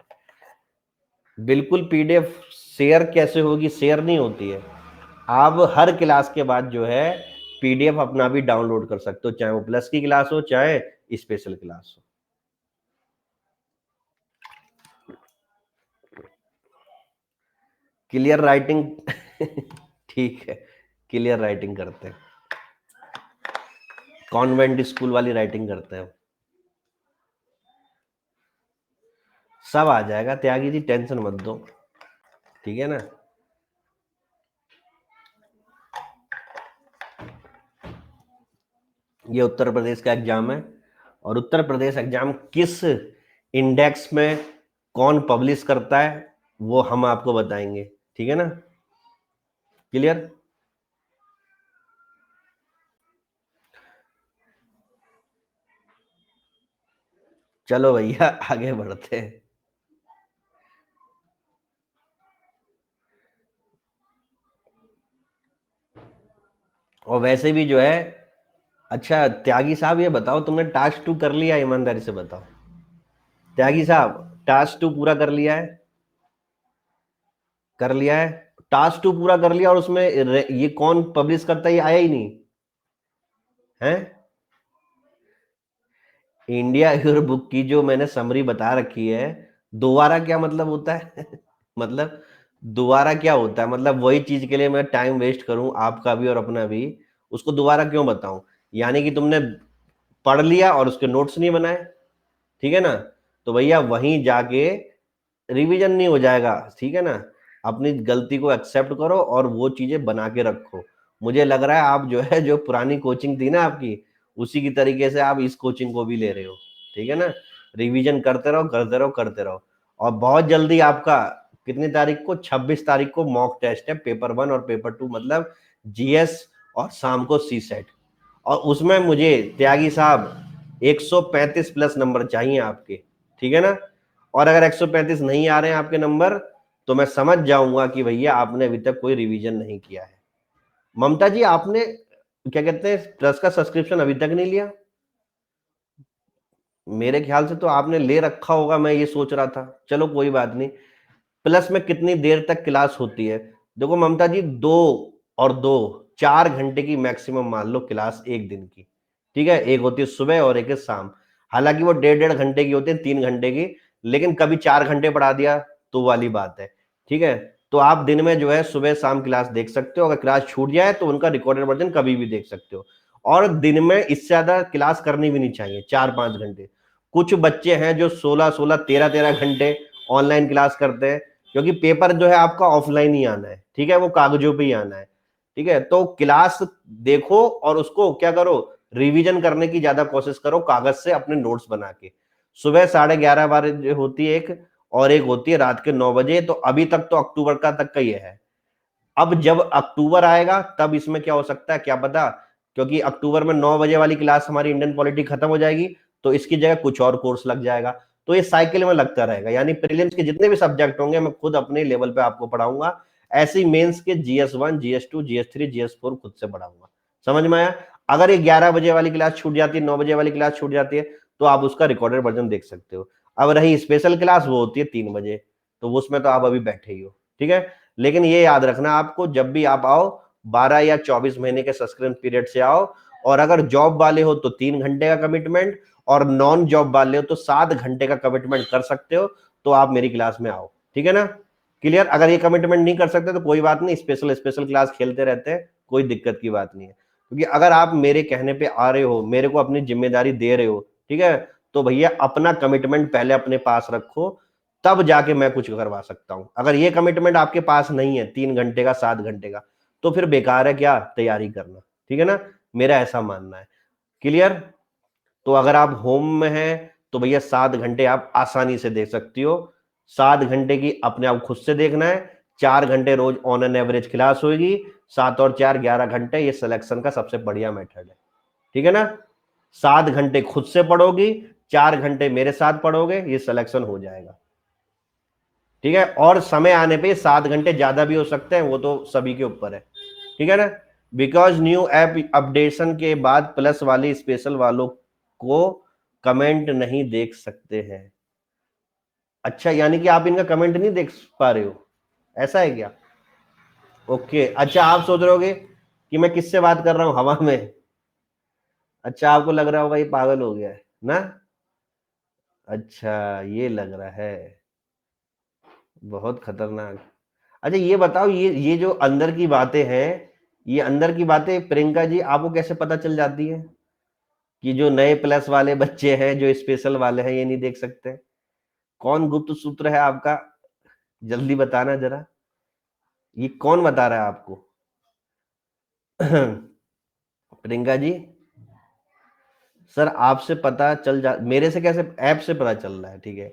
A: बिल्कुल पीडीएफ शेयर कैसे होगी, शेयर नहीं होती है। आप हर क्लास के बाद जो है पीडीएफ अपना भी डाउनलोड कर सकते हो, चाहे वो प्लस की क्लास हो चाहे स्पेशल क्लास हो। क्लियर राइटिंग ठीक है, क्लियर राइटिंग करते हैं, कॉन्वेंट स्कूल वाली राइटिंग करते हैं, सब आ जाएगा त्यागी जी, टेंशन मत दो, ठीक है ना। ये उत्तर प्रदेश का एग्जाम है, और उत्तर प्रदेश एग्जाम किस इंडेक्स में कौन पब्लिश करता है वो हम आपको बताएंगे, ठीक है ना, क्लियर। चलो भैया आगे बढ़ते हैं। और वैसे भी जो है, अच्छा त्यागी साहब ये बताओ, तुमने टास्क 2 कर लिया, ईमानदारी से बताओ त्यागी साहब, टास्क 2 पूरा कर लिया है? कर लिया है, टास्क 2 पूरा कर लिया, और उसमें ये कौन पब्लिश करता है ये आया ही नहीं है। इंडिया योर बुक की जो मैंने समरी बता रखी है, दोबारा क्या मतलब होता है मतलब दोबारा क्या होता है, मतलब वही चीज के लिए मैं टाइम वेस्ट करूं आपका भी और अपना भी, उसको दोबारा क्यों बताऊं? यानी कि तुमने पढ़ लिया और उसके नोट्स नहीं बनाए, ठीक है ना, तो भैया वहीं जाके रिवीजन नहीं हो जाएगा, ठीक है ना। अपनी गलती को एक्सेप्ट करो और वो चीजें बना के रखो। मुझे लग रहा है आप जो है, जो पुरानी कोचिंग थी ना आपकी, उसी की तरीके से आप इस कोचिंग को भी ले रहे हो, ठीक है ना। रिवीजन करते रहो करते रहो करते रहो, और बहुत जल्दी आपका कितनी तारीख को, 26 तारीख को मॉक टेस्ट है, पेपर 1 और पेपर 2, मतलब जीएस, और शाम को सी सेट। और उसमें मुझे त्यागी साहब 135 प्लस नंबर चाहिए आपके, ठीक है ना। और अगर 135 नहीं आ रहे हैं आपके नंबर, तो मैं समझ जाऊंगा कि भैया आपने अभी तक कोई रिवीजन नहीं किया है। ममता जी आपने क्या कहते हैं प्लस का सब्सक्रिप्शन अभी तक नहीं लिया? मेरे ख्याल से तो आपने ले रखा होगा, मैं ये सोच रहा था, चलो कोई बात नहीं। प्लस में कितनी देर तक क्लास होती है? देखो ममता जी, 4 घंटे की मैक्सिमम मान लो क्लास एक दिन की, ठीक है। एक होती है सुबह और एक है शाम, हालांकि वो 1.5 घंटे की होती है, 3 घंटे की, लेकिन कभी 4 घंटे पढ़ा दिया तो वाली बात है, ठीक है। तो आप दिन में जो है सुबह शाम क्लास देख सकते हो, अगर क्लास छूट जाए तो उनका रिकॉर्डेड वर्जन कभी भी देख सकते हो। और दिन में इससे ज्यादा क्लास करनी भी नहीं चाहिए, 4-5 घंटे। कुछ बच्चे हैं जो 16-16, 13-13 घंटे ऑनलाइन क्लास करते हैं, क्योंकि पेपर जो है आपका ऑफलाइन ही आना है, ठीक है, वो कागजों पे ही आना है, ठीक है। तो क्लास देखो और उसको क्या करो, रिवीजन करने की ज्यादा कोशिश करो, कागज से अपने नोट्स बना के। सुबह 11:30 होती है एक, और एक होती है रात के 9 बजे, तो अभी तक तो अक्टूबर का तक का ही है। अब जब अक्टूबर आएगा तब इसमें क्या हो सकता है क्या पता, क्योंकि अक्टूबर में 9 बजे वाली क्लास हमारी इंडियन पॉलिटी खत्म हो जाएगी, तो इसकी जगह कुछ और कोर्स लग जाएगा। तो ये साइकिल में लगता रहेगा, यानी प्रीलिम्स के जितने भी सब्जेक्ट होंगे मैं खुद अपने लेवल पे आपको पढ़ाऊंगा, ऐसे ही मेंस के GS1, GS2, GS3, GS4 खुद से पढ़ाऊंगा। समझ में आया? अगर ये 11 बजे वाली क्लास छूट जाती है, 9 बजे वाली क्लास छूट जाती है, तो आप उसका रिकॉर्डेड वर्जन देख सकते हो। अब रही स्पेशल क्लास, वो होती है 3 बजे, तो उसमें तो आप अभी बैठे ही हो, ठीक है। लेकिन ये याद रखना आपको, जब भी आप आओ 12 या 24 महीने के सब्सक्रिप्शन पीरियड से आओ, और अगर जॉब वाले हो तो 3 घंटे का कमिटमेंट, और नॉन जॉब वाले हो तो 7 घंटे का कमिटमेंट कर सकते हो, तो आप मेरी क्लास में आओ, ठीक है ना, क्लियर। अगर ये कमिटमेंट नहीं कर सकते तो कोई बात नहीं, स्पेशल स्पेशल क्लास खेलते रहते हैं, कोई दिक्कत की बात नहीं है। क्योंकि अगर आप मेरे कहने पे आ रहे हो, मेरे को अपनी जिम्मेदारी दे रहे हो, ठीक है, तो भैया अपना कमिटमेंट पहले अपने पास रखो, तब जाके मैं कुछ करवा सकता हूं। अगर ये कमिटमेंट आपके पास नहीं है 3 घंटे का 7 घंटे का, तो फिर बेकार है क्या तैयारी करना, ठीक है ना, मेरा ऐसा मानना है। क्लियर? तो अगर आप होम में हैं तो भैया 7 घंटे आप आसानी से दे सकती हो। 7 घंटे की अपने आप खुद से देखना है। 4 घंटे रोज ऑन एन एवरेज क्लास होगी। 7 और 4 11 घंटे, ये सिलेक्शन का सबसे बढ़िया मेथड है, ठीक है ना। 7 घंटे खुद से पढ़ोगी, 4 घंटे मेरे साथ पढ़ोगे, ये सिलेक्शन हो जाएगा, ठीक है। और समय आने पे 7 घंटे ज्यादा भी हो सकते हैं, वो तो सभी के ऊपर है, ठीक है ना। बिकॉज न्यू ऐप अपडेशन के बाद प्लस वाले स्पेशल वालों को कमेंट नहीं देख सकते हैं। अच्छा, यानी कि आप इनका कमेंट नहीं देख पा रहे हो, ऐसा है क्या? ओके, अच्छा, आप सोच रहे होगे कि मैं किससे बात कर रहा हूं, हवा में। अच्छा, आपको लग रहा होगा ये पागल हो गया है ना। अच्छा, ये लग रहा है, बहुत खतरनाक। अच्छा, ये बताओ, ये जो अंदर की बातें हैं, ये अंदर की बातें प्रियंका जी आपको कैसे पता चल जाती है कि जो नए प्लस वाले बच्चे हैं, जो स्पेशल वाले हैं, ये नहीं देख सकते? कौन गुप्त सूत्र है आपका? जल्दी बताना जरा, ये कौन बता रहा है आपको? प्रियंका जी, सर आपसे पता चल जा, मेरे से कैसे, ऐप से पता चल रहा है, ठीक है।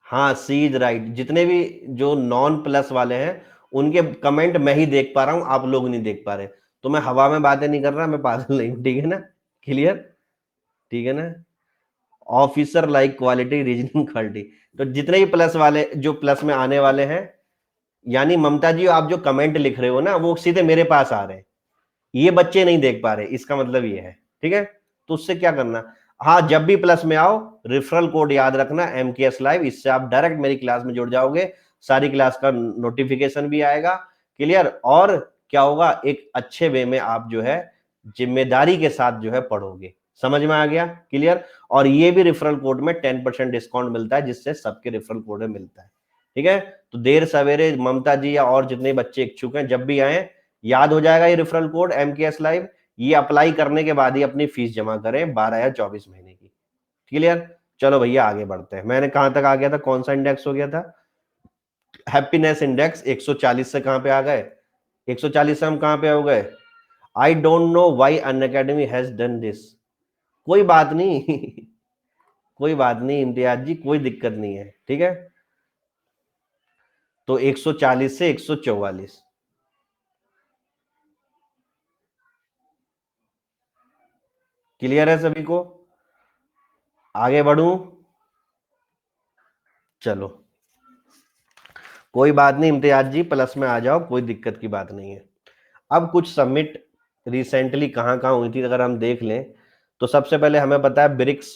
A: हाँ, सी इज राइट। जितने भी जो नॉन प्लस वाले हैं, उनके कमेंट मैं ही देख पा रहा हूं, आप लोग नहीं देख पा रहे। तो मैं हवा में बातें नहीं कर रहा, मैं पागल नहीं हूं, ठीक है ना। क्लियर? ठीक है ना। Officer like quality reasoning quality. तो जितने भी प्लस वाले, जो प्लस में आने वाले हैं, यानी ममता जी आप जो कमेंट लिख रहे हो ना, वो सीधे मेरे पास आ रहे हैं, ये बच्चे नहीं देख पा रहे, इसका मतलब ये है, ठीक है। तो उससे क्या करना, हाँ, जब भी प्लस में आओ, रेफरल कोड याद रखना MKS लाइव, इससे आप डायरेक्ट मेरी क्लास में जुड़ जाओगे, सारी क्लास का नोटिफिकेशन भी आएगा। क्लियर? और क्या होगा, एक अच्छे वे में आप जो है जिम्मेदारी के साथ जो है पढ़ोगे। समझ में आ गया? क्लियर? और ये भी रेफरल कोड में 10% डिस्काउंट मिलता है, जिससे सबके रेफरल कोड में मिलता है, ठीक है। तो देर सवेरे ममता जी या और जितने बच्चे इच्छुक हैं, जब भी आए, याद हो जाएगा ये रेफरल कोड MKS लाइव, ये अप्लाई करने के बाद ही अपनी फीस जमा करें 12 या 24 महीने की। क्लियर? चलो भैया आगे बढ़ते हैं। मैंने कहां तक आ गया था, कौन सा इंडेक्स हो गया था? हैप्पीनेस इंडेक्स 140 से कहां पे आ गए? 140 से हम कहां पे हो गए? I don't know why Unacademy has done this. कोई बात नहीं। कोई बात नहीं इम्तियाज जी, कोई दिक्कत नहीं है, ठीक है। तो 140 से 144। क्लियर है सभी को? आगे बढ़ूं? चलो, कोई बात नहीं इम्तियाज जी, प्लस में आ जाओ, कोई दिक्कत की बात नहीं है। अब कुछ सबमिट रिसेंटली कहाँ कहाँ हुई थी अगर हम देख लें, तो सबसे पहले हमें पता है ब्रिक्स,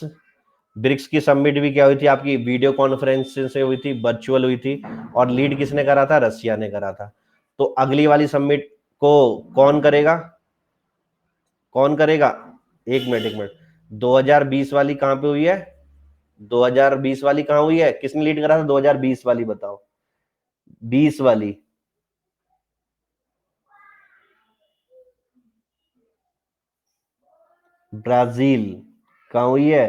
A: ब्रिक्स की सबमिट भी क्या हुई थी आपकी, वीडियो कॉन्फ्रेंस से हुई थी, वर्चुअल हुई थी। और लीड किसने करा था? रसिया ने करा था। तो अगली वाली सबमिट को कौन करेगा? कौन करेगा? एक मिनट, एक मिनट। 2020 वाली कहाँ पे हुई है? 2020 वाली कहाँ हुई है? किसने लीड करा था 2020 वाली, बताओ? 20 वाली ब्राजील। कहाँ हुई है?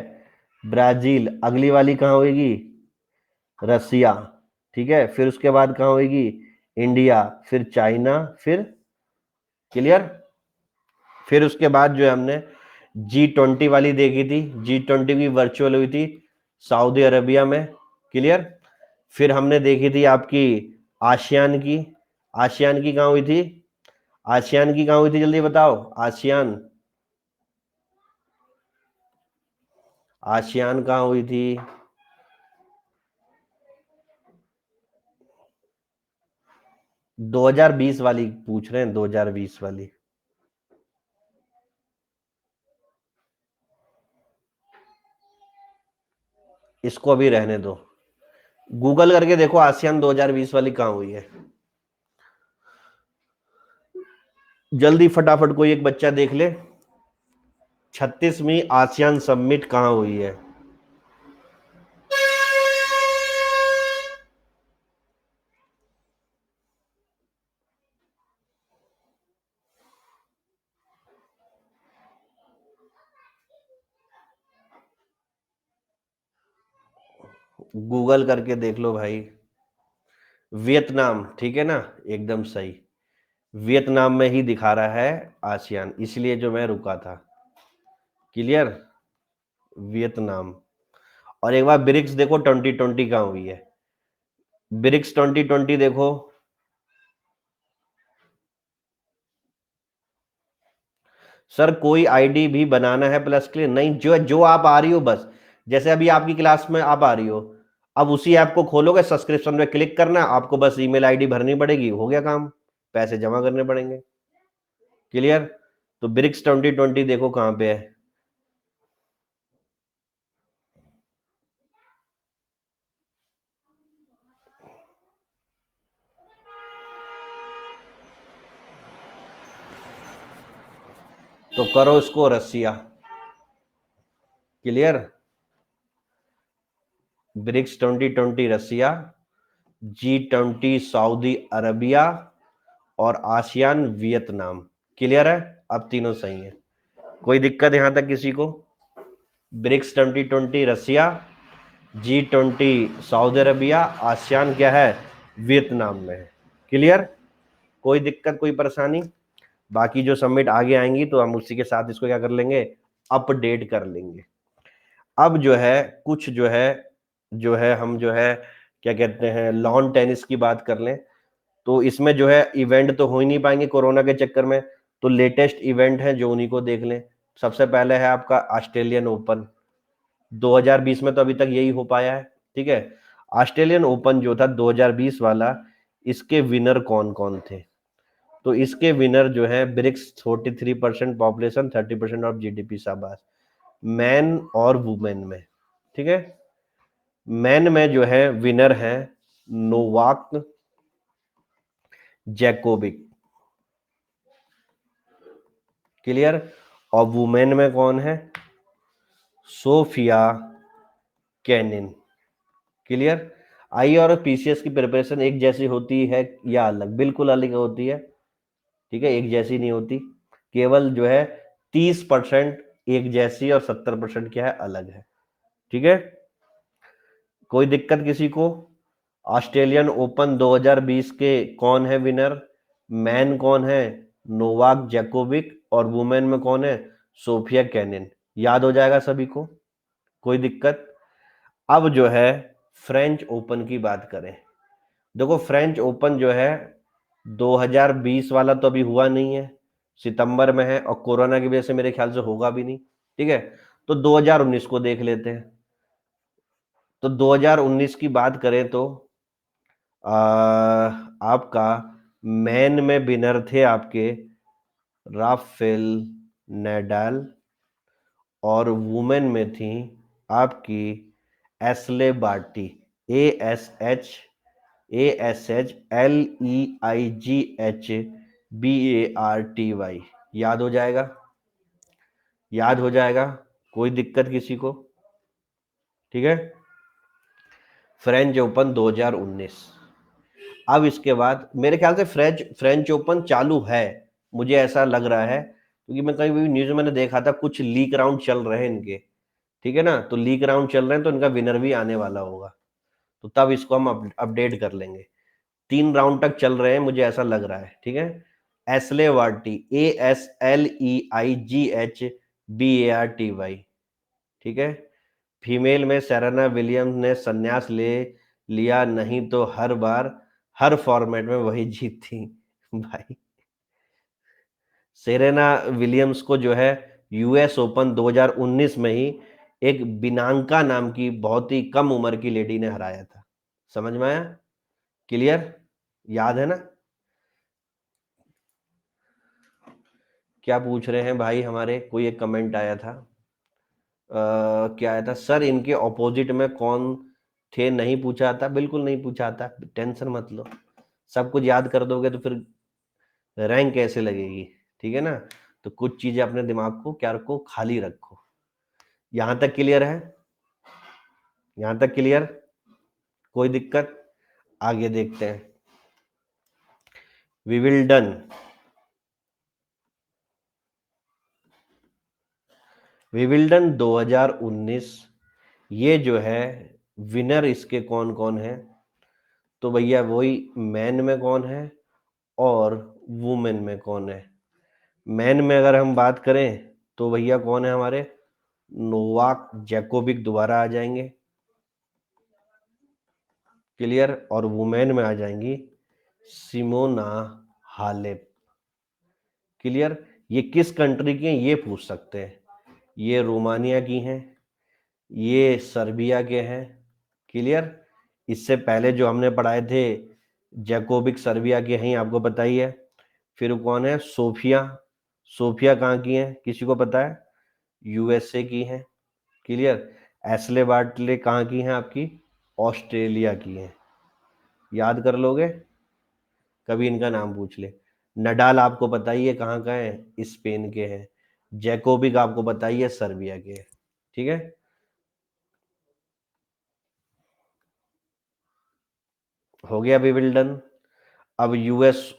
A: ब्राजील। अगली वाली कहाँ होगी? रसिया। ठीक है, फिर उसके बाद कहाँ होगी? इंडिया, फिर चाइना, फिर, क्लियर। फिर उसके बाद जो है हमने G20 वाली देखी थी, G20 की वर्चुअल हुई थी सऊदी अरबिया में, क्लियर। फिर हमने देखी थी आपकी आसियान की, आसियान की कहाँ हुई थी? आसियान की कहाँ हुई थी, जल्दी बताओ? आसियान, आसियान कहाँ हुई थी? 2020 वाली पूछ रहे हैं, 2020 वाली। इसको अभी रहने दो, गूगल करके देखो आसियान 2020 वाली कहाँ हुई है। जल्दी फटाफट कोई एक बच्चा देख ले, 36वीं आसियान समिट कहाँ हुई है? गूगल करके देख लो भाई। वियतनाम, ठीक है ना, एकदम सही। वियतनाम में ही दिखा रहा है आसियान, इसलिए जो मैं रुका था। क्लियर। वियतनाम। और एक बार ब्रिक्स देखो 2020 कहाँ हुई है, ब्रिक्स 2020 देखो। सर कोई आईडी भी बनाना है प्लस के लिए नहीं, जो जो आप आ रही हो बस, जैसे अभी आपकी क्लास में आप आ रही हो, अब उसी ऐप को खोलोगे, सब्सक्रिप्शन में क्लिक करना, आपको बस ईमेल आईडी भरनी पड़ेगी, हो गया काम, पैसे जमा करने पड़ेंगे। क्लियर। तो ब्रिक्स 2020 देखो कहां पे है। तो करो इसको रसिया। क्लियर। ब्रिक्स 2020 रसिया, G20 सऊदी अरबिया, और आसियान वियतनाम। क्लियर है। अब तीनों सही है, कोई दिक्कत यहां तक किसी को। ब्रिक्स 2020 रसिया, G20 सऊदी अरबिया, आसियान क्या है, वियतनाम में है। क्लियर। कोई दिक्कत कोई परेशानी। बाकी जो सबमिट आगे आएंगी तो हम उसी के साथ इसको क्या कर लेंगे, अपडेट कर लेंगे। अब जो है कुछ जो है हम जो है क्या कहते हैं, लॉन टेनिस की बात कर लें। तो इसमें जो है इवेंट तो हो ही नहीं पाएंगे कोरोना के चक्कर में, तो लेटेस्ट इवेंट है जो उन्हीं को देख लें। सबसे पहले है आपका ऑस्ट्रेलियन ओपन, 2020 में तो अभी तक यही हो पाया है। ठीक है। ऑस्ट्रेलियन ओपन जो था 2020 वाला, इसके विनर कौन कौन थे। तो इसके विनर जो है ब्रिक्स 43% पॉपुलेशन, 30% ऑफ जीडीपी, शाबाश। मैन और वुमेन में। ठीक है। मैन में जो है विनर है नोवाक जैकोबिक। क्लियर। और वुमेन में कौन है, सोफिया कैनिन। क्लियर। आई और पीसीएस की प्रिपरेशन एक जैसी होती है या अलग, बिल्कुल अलग होती है। ठीक है, एक जैसी नहीं होती, केवल जो है 30% एक जैसी और 70% क्या है, अलग है। ठीक है। कोई दिक्कत किसी को। ऑस्ट्रेलियन ओपन 2020 के कौन है विनर, मैन कौन है, नोवाक जोकोविक, और वुमेन में कौन है, सोफिया कैनिन। याद हो जाएगा सभी को, कोई दिक्कत। अब जो है फ्रेंच ओपन की बात करें। देखो फ्रेंच ओपन जो है 2020 वाला तो अभी हुआ नहीं है, सितंबर में है, और कोरोना की वजह से मेरे ख्याल से होगा भी नहीं। ठीक है। तो 2019 को देख लेते हैं। तो 2019 की बात करें तो आपका मैन में विनर थे आपके राफेल नडाल, और वुमेन में थी आपकी एस्ले बार्टी, ASHLEIGHBARTY। याद हो जाएगा, याद हो जाएगा, कोई दिक्कत किसी को। ठीक है। French open 2019। अब इसके बाद मेरे ख्याल से फ्रेंच ओपन चालू है, मुझे ऐसा लग रहा है, क्योंकि मैं कहीं भी न्यूज में मैंने देखा था कुछ लीक राउंड चल रहे हैं इनके। ठीक है ना, तो लीक राउंड चल रहे हैं तो इनका विनर भी आने वाला होगा, तो तब इसको हम अपडेट कर लेंगे। 3 राउंड तक चल रहे हैं मुझे ऐसा लग रहा है। ठीक है। एस्ले वार्टी, ASLEIGHBARTY। ठीक है। फीमेल में सेरेना विलियम्स ने संन्यास ले लिया, नहीं तो हर बार हर फॉर्मेट में वही जीतती भाई। सेरेना विलियम्स को जो है यूएस ओपन 2019 में ही एक बिनांका नाम की बहुत ही कम उम्र की लेडी ने हराया था। समझ में आया। क्लियर। याद है ना। क्या पूछ रहे हैं भाई हमारे, कोई एक कमेंट आया था, क्या आया था, सर इनके ऑपोजिट में कौन थे, नहीं पूछा था, बिल्कुल नहीं पूछा था, टेंशन मत लो, सब कुछ याद कर दोगे तो फिर रैंक कैसे लगेगी। ठीक है ना। तो कुछ चीजें अपने दिमाग को क्या रखो, खाली रखो। यहां तक क्लियर है, यहां तक क्लियर, कोई दिक्कत। आगे देखते हैं। We will done. विविल्डन 2019, ये जो है विनर इसके कौन कौन है? तो भैया वही मैन में कौन है और वुमेन में कौन है। मैन में अगर हम बात करें तो भैया कौन है हमारे, नोवाक जैकोविक दोबारा आ जाएंगे, क्लियर। और वुमेन में आ जाएंगी सिमोना हालेप, क्लियर। ये किस कंट्री की हैं ये पूछ सकते हैं, ये रोमानिया की हैं, ये सर्बिया के हैं, क्लियर। इससे पहले जो हमने पढ़ाए थे जैकोबिक सर्बिया के हैं, आपको पता ही है। फिर कौन है, सोफिया, सोफिया कहाँ की है किसी को पता है, यूएसए की है, क्लियर। एस्ले बार्टले कहाँ की हैं आपकी, ऑस्ट्रेलिया की हैं, याद कर लोगे, कभी इनका नाम पूछ ले। नडाल आपको पता ही है कहाँ का है, स्पेन के हैं। जैकोबिक आपको पता ही है सर्बिया के हैं, ठीक है। हो गया विबिल्डन। अब यूएस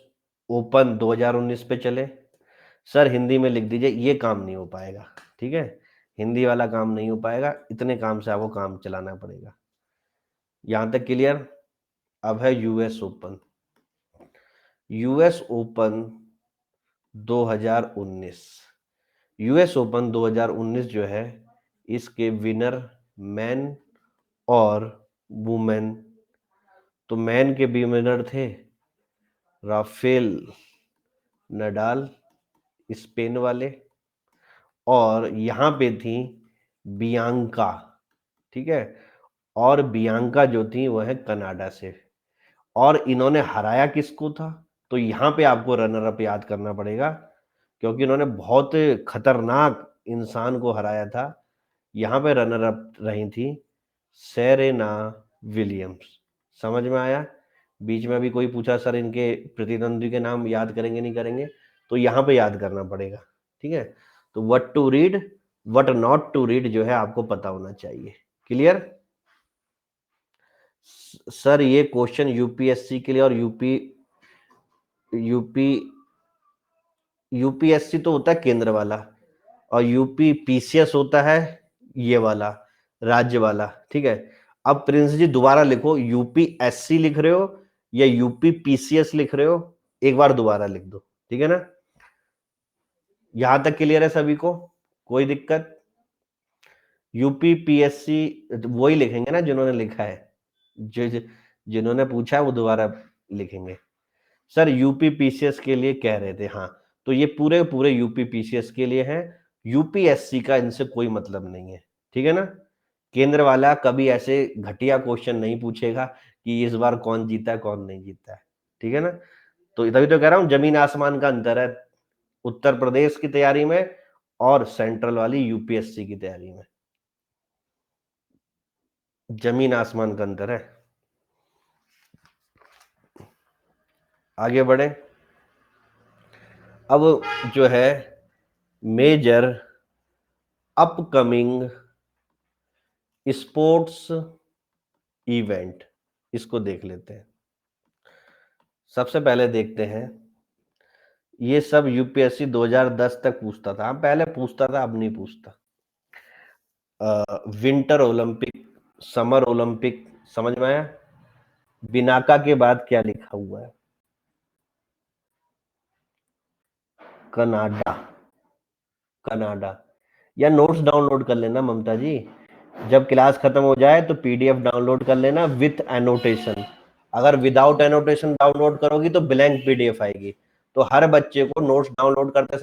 A: ओपन 2019 पे चले। सर हिंदी में लिख दीजिए, ये काम नहीं हो पाएगा, ठीक है, हिंदी वाला काम नहीं हो पाएगा, इतने काम से आपको काम चलाना पड़ेगा। यहां तक क्लियर। अब है US open, US open 2019, US open 2019 जो है इसके विनर मैन और वुमेन। तो मैन के भी विनर थे राफेल नडाल स्पेन वाले, और यहाँ पे थी बियांका, ठीक है। और बियांका जो थी वह है कनाडा से, और इन्होंने हराया किसको था, तो यहाँ पे आपको रनर अप याद करना पड़ेगा, क्योंकि इन्होंने बहुत खतरनाक इंसान को हराया था। यहाँ पे रनर अप रही थी सेरेना विलियम्स, समझ में आया। बीच में अभी कोई पूछा सर इनके प्रतिद्वंदी के नाम याद करेंगे नहीं करेंगे, तो यहाँ पे याद करना पड़ेगा, ठीक है। तो what to read what not to read जो है आपको पता होना चाहिए, क्लियर। सर ये क्वेश्चन यूपीएससी के लिए और यूपीएससी तो होता है केंद्र वाला, और यूपी पीसीएस होता है ये वाला राज्य वाला, ठीक है। अब प्रिंस जी दोबारा लिखो, यूपीएससी लिख रहे हो या यूपी पीसीएस लिख रहे हो, एक बार दोबारा लिख दो, ठीक है ना। यहां तक क्लियर है सभी को, कोई दिक्कत। यूपी पीएससी वही लिखेंगे ना जिन्होंने लिखा है, जिन्होंने पूछा है वो दोबारा लिखेंगे। सर यूपी पीसीएस के लिए कह रहे थे, हाँ। तो ये पूरे पूरे यूपी पीसीएस के लिए है, यूपीएससी का इनसे कोई मतलब नहीं है, ठीक है ना। केंद्र वाला कभी ऐसे घटिया क्वेश्चन नहीं पूछेगा कि इस बार कौन जीता है कौन नहीं जीता है, ठीक है ना। तो तभी तो कह रहा हूं जमीन आसमान का अंतर है उत्तर प्रदेश की तैयारी में और सेंट्रल वाली यूपीएससी की तैयारी में, जमीन आसमान का अंतर है। आगे बढ़े। अब जो है मेजर अपकमिंग स्पोर्ट्स इवेंट, इसको देख लेते हैं। सबसे पहले देखते हैं, ये सब यूपीएससी 2010 तक पूछता था, पहले पूछता था अब नहीं पूछता। विंटर ओलंपिक, समर ओलंपिक, समझ में आया। बिनाका के बाद क्या लिखा हुआ है, कनाडा, कनाडा। या नोट्स डाउनलोड कर लेना ममता जी, जब क्लास खत्म हो जाए तो पीडीएफ डाउनलोड कर लेना विथ एनोटेशन। अगर विदाउट एनोटेशन डाउनलोड करोगी तो ब्लैंक पीडीएफ आएगी। तो हर बच्चे को नोट्स डाउनलोड करते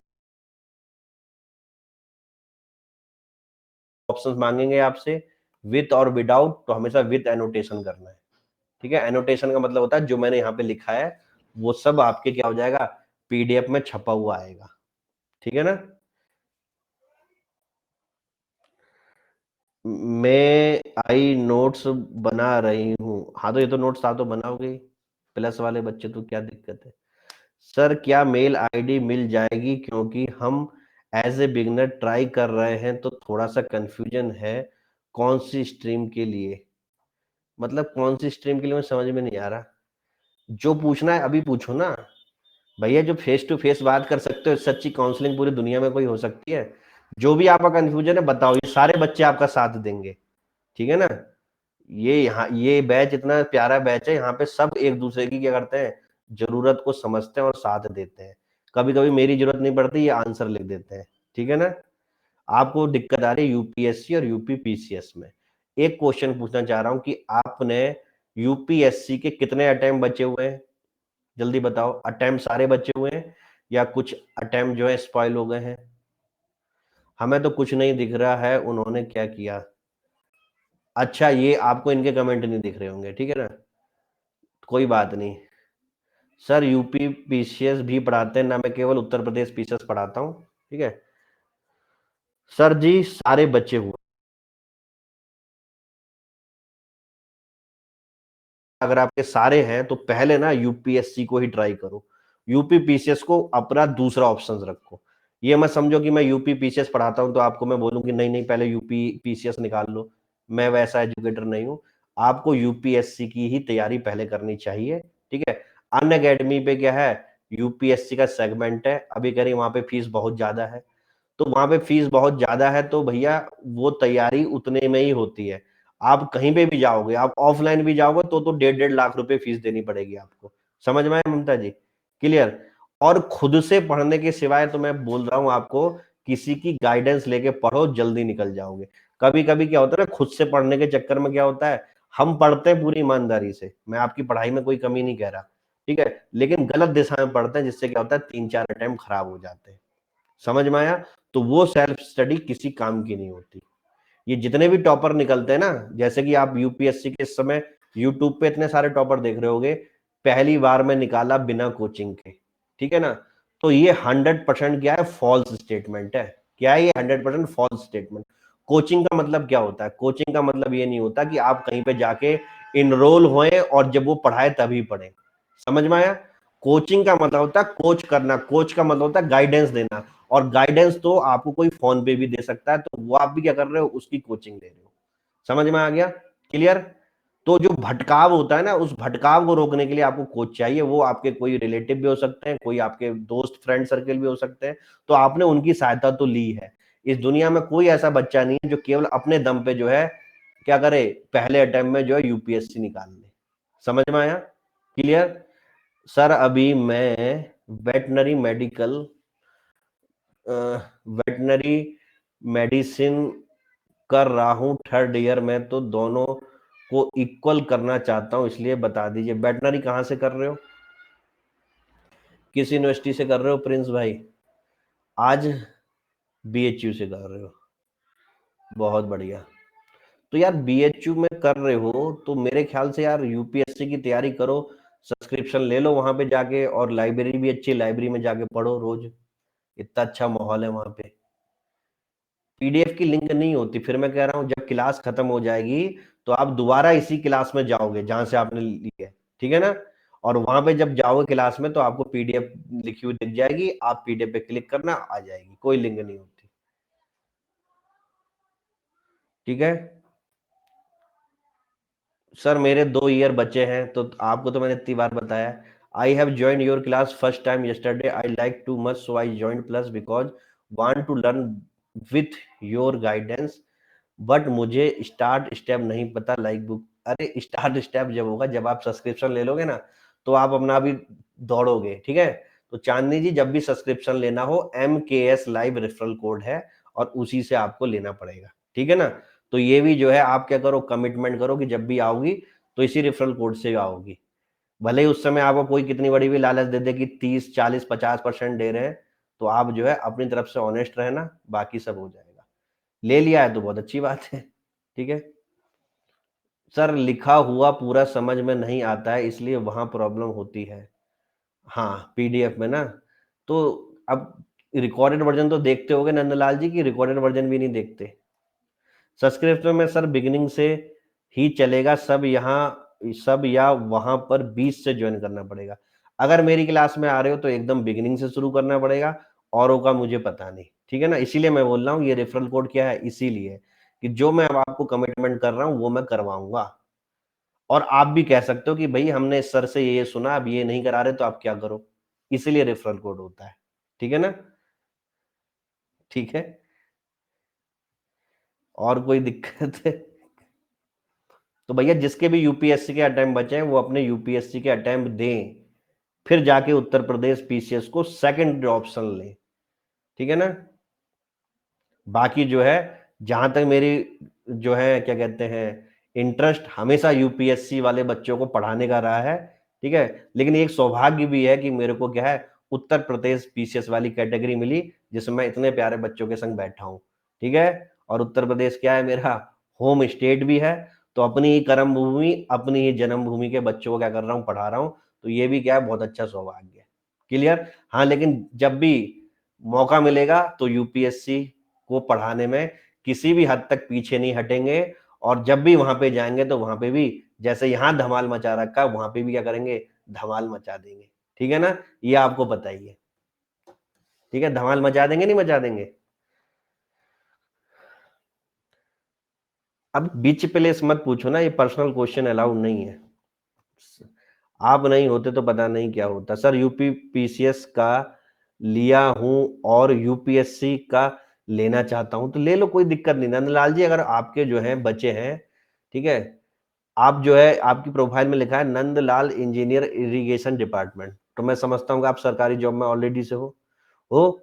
A: ऑप्शंस मांगेंगे आपसे, विथ और विदाउट, तो हमेशा विथ एनोटेशन करना है, ठीक है। एनोटेशन का मतलब होता है जो मैंने यहाँ पे लिखा है वो सब आपके क्या हो जाएगा, पीडीएफ में छपा हुआ आएगा, ठीक है ना। मैं आई नोट्स बना रही हूँ, हाँ तो ये तो नोट्स था तो बनाओगे, प्लस वाले बच्चे तो क्या दिक्कत है। सर क्या मेल आईडी मिल जाएगी, क्योंकि हम एज ए बिगनर ट्राई कर रहे हैं तो थोड़ा सा कंफ्यूजन है, कौन सी स्ट्रीम के लिए, मतलब कौन सी स्ट्रीम के लिए मुझे समझ में नहीं आ रहा। जो पूछना है अभी पूछो ना भैया, जो फेस टू फेस बात कर सकते हो, सच्ची काउंसलिंग पूरी दुनिया में कोई हो सकती है। जो भी आपका कंफ्यूजन है बताओ, ये सारे बच्चे आपका साथ देंगे, ठीक है ना। ये यहाँ ये बैच इतना प्यारा बैच है, यहाँ पे सब एक दूसरे की क्या करते हैं, जरूरत को समझते हैं और साथ देते हैं। कभी कभी मेरी जरूरत नहीं पड़ती, ये आंसर लिख देते हैं। ठीक है ना। आपको दिक्कत आ रही है यूपीएससी और यूपी पीसीएस में। एक क्वेश्चन पूछना चाह रहा हूं कि आपने यूपीएससी के कितने अटेम्प्ट बचे हुए हैं, जल्दी बताओ। अटेम्प्ट सारे बचे हुए हैं या कुछ अटेम्प्ट जो है स्पॉइल हो गए हैं? हमें तो कुछ नहीं दिख रहा है उन्होंने क्या किया। अच्छा, ये आपको इनके कमेंट नहीं दिख रहे होंगे, ठीक है ना, कोई बात नहीं। सर यूपी पीसीएस भी पढ़ाते हैं ना, मैं केवल उत्तर प्रदेश पीसीएस पढ़ाता हूँ। ठीक है सर जी, सारे बच्चे हुए। अगर आपके सारे हैं तो पहले ना यूपीएससी को ही ट्राई करो, यूपी पीसीएस को अपना दूसरा ऑप्शन रखो। ये मत समझो कि मैं यूपी पीसीएस पढ़ाता हूं तो आपको मैं बोलूं कि नहीं नहीं पहले यूपी पीसीएस निकाल लो। मैं वैसा एजुकेटर नहीं हूं। आपको यूपीएससी की ही तैयारी पहले करनी चाहिए। ठीक है। अन अकेडमी पे क्या है, यूपीएससी का सेगमेंट है, अभी कह रही वहां पे फीस बहुत ज्यादा है। तो वहां पे फीस बहुत ज्यादा है तो भैया वो तैयारी उतने में ही होती है। आप कहीं पे भी जाओगे, आप ऑफलाइन भी जाओगे तो 1.5-1.5 लाख रुपए फीस देनी पड़ेगी आपको। समझ में आया ममता जी? क्लियर। और खुद से पढ़ने के सिवाय तो मैं बोल रहा हूं आपको, किसी की गाइडेंस लेके पढ़ो, जल्दी निकल जाओगे। कभी कभी क्या होता है ना, खुद से पढ़ने के चक्कर में क्या होता है, हम पढ़ते हैं पूरी ईमानदारी से, मैं आपकी पढ़ाई में कोई कमी नहीं कह रहा, ठीक है, लेकिन गलत दिशा में पढ़ते हैं, जिससे क्या होता है 3-4 अटेम्प्ट खराब हो जाते हैं। समझ में आया? तो वो सेल्फ स्टडी किसी काम की नहीं होती। ये जितने भी टॉपर निकलते हैं ना, जैसे कि आप यूपीएससी के इस समय यूट्यूब पे इतने सारे टॉपर देख रहे होगे, पहली बार में निकाला बिना कोचिंग के। ठीक है ना। तो ये 100% क्या है, फॉल्स स्टेटमेंट है। क्या है ये? 100% फॉल्स स्टेटमेंट। कोचिंग का मतलब क्या होता है? कोचिंग का मतलब ये नहीं होता कि आप कहीं पे जाके इनरोल होए और जब वो पढ़ाए तभी पढ़े। समझ में आया? कोचिंग का मतलब होता है कोच करना, कोच का मतलब होता है गाइडेंस देना। और गाइडेंस तो आपको कोई फोन पे भी दे सकता है, तो वो आप भी क्या कर रहे हो, उसकी कोचिंग ले रहे हो। समझ में आ गया? क्लियर। तो जो भटकाव होता है ना, उस भटकाव को रोकने के लिए आपको कोच चाहिए। वो आपके कोई रिलेटिव भी हो सकते हैं, कोई आपके दोस्त फ्रेंड सर्कल भी हो सकते हैं। तो आपने उनकी सहायता तो ली है। इस दुनिया में कोई ऐसा बच्चा नहीं है जो केवल अपने दम पे जो है क्या करे, पहले अटेम्प्ट में जो है यूपीएससी निकाल ले। समझ में आया? क्लियर। सर अभी मैं वेटनरी मेडिकल वेटनरी मेडिसिन कर रहा हूँ 3rd ईयर में, तो दोनों को इक्वल करना चाहता हूँ, इसलिए बता दीजिए। वेटनरी कहाँ से कर रहे हो, किस यूनिवर्सिटी से कर रहे हो प्रिंस भाई? आज बीएचयू से कर रहे हो, बहुत बढ़िया। तो यार बीएचयू में कर रहे हो तो मेरे ख्याल से यार यूपीएससी की तैयारी करो, सब्सक्रिप्शन ले लो वहां पे जाके, और लाइब्रेरी भी अच्छी, लाइब्रेरी में जाके पढ़ो रोज, इतना अच्छा माहौल है वहां पे। पीडीएफ की लिंक नहीं होती, फिर मैं कह रहा हूँ जब क्लास खत्म हो जाएगी तो आप दोबारा इसी क्लास में जाओगे जहां से आपने ली है। ठीक है ना। और वहां पे जब जाओगे क्लास में तो आपको पीडीएफ लिखी हुई दिख जाएगी, आप पीडीएफ पे क्लिक करना, आ जाएगी, कोई लिंक नहीं होती। ठीक है। सर मेरे 2 ईयर बचे हैं, तो आपको तो मैंने इतनी बार बताया। I have join your class first time yesterday, I like too much so I join plus because want to learn with your guidance, but मुझे स्टार्ट स्टेप नहीं पता लाइक बुक। अरे स्टार्ट स्टेप जब होगा, जब आप सब्सक्रिप्शन ले लोगे ना, तो आप अपना भी दौड़ोगे। ठीक है। तो चांदनी जी, जब भी सब्सक्रिप्शन लेना हो, MKS लाइव रेफरल कोड है, और उसी से आपको लेना पड़ेगा। ठीक है ना। तो ये भी जो है आप क्या करो, कमिटमेंट करो कि जब भी आओगी तो इसी रेफरल कोड से आओगी। भले ही उस समय आपको कोई कितनी बड़ी भी लालच दे दे कि 30-40-50% दे रहे हैं, तो आप जो है अपनी तरफ से ऑनेस्ट रहना, बाकी सब हो जाएगा। ले लिया है तो बहुत अच्छी बात है। ठीक है। सर लिखा हुआ पूरा समझ में नहीं आता है, इसलिए वहां प्रॉब्लम होती है। हाँ पीडीएफ में ना, तो अब रिकॉर्डेड वर्जन तो देखते होगे नंदलाल जी, की रिकॉर्डेड वर्जन भी नहीं देखते? सब्सक्रिप्शन में सर बिगिनिंग से ही चलेगा सब, यहाँ सब या वहां पर 20 से ज्वाइन करना पड़ेगा? अगर मेरी क्लास में आ रहे हो तो एकदम बिगिनिंग से शुरू करना पड़ेगा, औरों का मुझे पता नहीं। ठीक है ना। इसीलिए मैं बोल रहा हूँ ये रेफरल कोड क्या है, इसीलिए कि जो मैं अब आपको कमिटमेंट कर रहा हूँ वो मैं करवाऊंगा। और आप भी कह सकते हो कि भाई हमने इस सर से ये सुना, अब ये नहीं करा रहे तो आप क्या करो, इसीलिए रेफरल कोड होता है। ठीक है ना। ठीक है। और कोई दिक्कत है तो भैया जिसके भी यूपीएससी के अटेम्प्ट बचे हैं वो अपने यूपीएससी के अटेम्प्ट दें, फिर जाके उत्तर प्रदेश पीसीएस को सेकंड ऑप्शन लें, ठीक है ना। बाकी जो है, जहां तक मेरी जो है क्या कहते हैं इंटरेस्ट हमेशा यूपीएससी वाले बच्चों को पढ़ाने का रहा है, ठीक है। लेकिन एक सौभाग्य भी है कि मेरे को क्या है उत्तर प्रदेश पीसीएस वाली कैटेगरी मिली, जिसमें मैं इतने प्यारे बच्चों के संग बैठा हूँ, ठीक है। और उत्तर प्रदेश क्या है, मेरा होम स्टेट भी है, तो अपनी ही कर्म भूमि, अपनी ही जन्मभूमि के बच्चों को क्या कर रहा हूँ, पढ़ा रहा हूँ। तो ये भी क्या है, बहुत अच्छा सौभाग्य है। क्लियर। हाँ, लेकिन जब भी मौका मिलेगा तो यूपीएससी को पढ़ाने में किसी भी हद तक पीछे नहीं हटेंगे, और जब भी वहां पे जाएंगे तो वहां पे भी जैसे यहाँ धमाल मचा रखा है, वहां पे भी क्या करेंगे, धमाल मचा देंगे, ठीक है ना। ये आपको पता ही है, ठीक है। धमाल मचा देंगे, नहीं मचा देंगे। अब बीच प्लेस मत पूछो ना, ये पर्सनल क्वेश्चन अलाउड नहीं है। आप नहीं होते तो पता नहीं क्या होता। सर यूपी पीसीएस का लिया हूं और यूपीएससी का लेना चाहता हूं, तो ले लो, कोई दिक्कत नहीं। नंदलाल जी, अगर आपके जो है बच्चे हैं, ठीक है, आप जो है आपकी प्रोफाइल में लिखा है नंदलाल इंजीनियर इरिगेशन डिपार्टमेंट, तो मैं समझता हूँ कि आप सरकारी जॉब में ऑलरेडी से हो।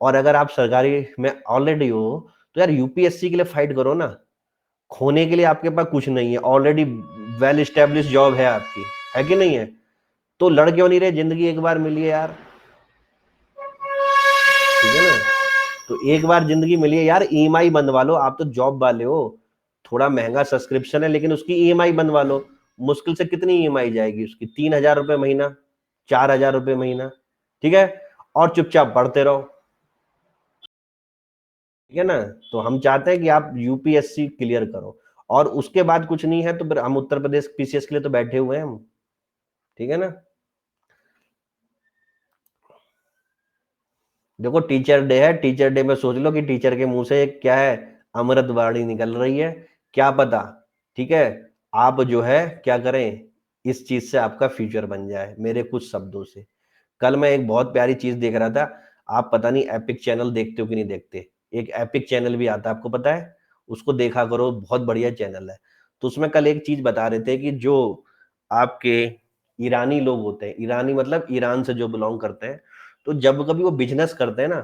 A: और अगर आप सरकारी में ऑलरेडी हो तो यार यूपीएससी के लिए फाइट करो ना। खोने के लिए आपके पास कुछ नहीं है, ऑलरेडी वेल एस्टेब्लिश जॉब है आपकी, है कि नहीं है। तो लड़ क्यों नहीं रहे, जिंदगी एक बार मिली है यार, ठीक है ना। तो एक बार जिंदगी मिली है यार, ईएमआई बनवा लो। आप तो जॉब वाले हो, थोड़ा महंगा सब्सक्रिप्शन है, लेकिन उसकी ईएमआई बनवा लो। मुश्किल से कितनी ईएमआई जाएगी उसकी, 3,000 रुपए महीना, 4,000 रुपए महीना, ठीक है। और चुपचाप पढ़ते रहो, ठीक है ना। तो हम चाहते हैं कि आप यूपीएससी क्लियर करो, और उसके बाद कुछ नहीं है तो फिर हम उत्तर प्रदेश पीसीएस के लिए तो बैठे हुए हैं हम, ठीक है ना। देखो टीचर डे है, टीचर डे में सोच लो कि टीचर के मुंह से क्या है, अमृत वाणी निकल रही है, क्या पता, ठीक है, आप जो है क्या करें, इस चीज से आपका फ्यूचर बन जाए मेरे कुछ शब्दों से। कल मैं एक बहुत प्यारी चीज देख रहा था, आप पता नहीं एपिक चैनल देखते हो कि नहीं देखते। एक एपिक चैनल भी आता है, आपको पता है, उसको देखा करो, बहुत बढ़िया चैनल है। तो उसमें कल एक चीज बता रहे थे कि जो आपके ईरानी लोग होते हैं, ईरानी मतलब ईरान से जो बिलोंग करते हैं, तो जब कभी वो बिजनेस करते हैं ना,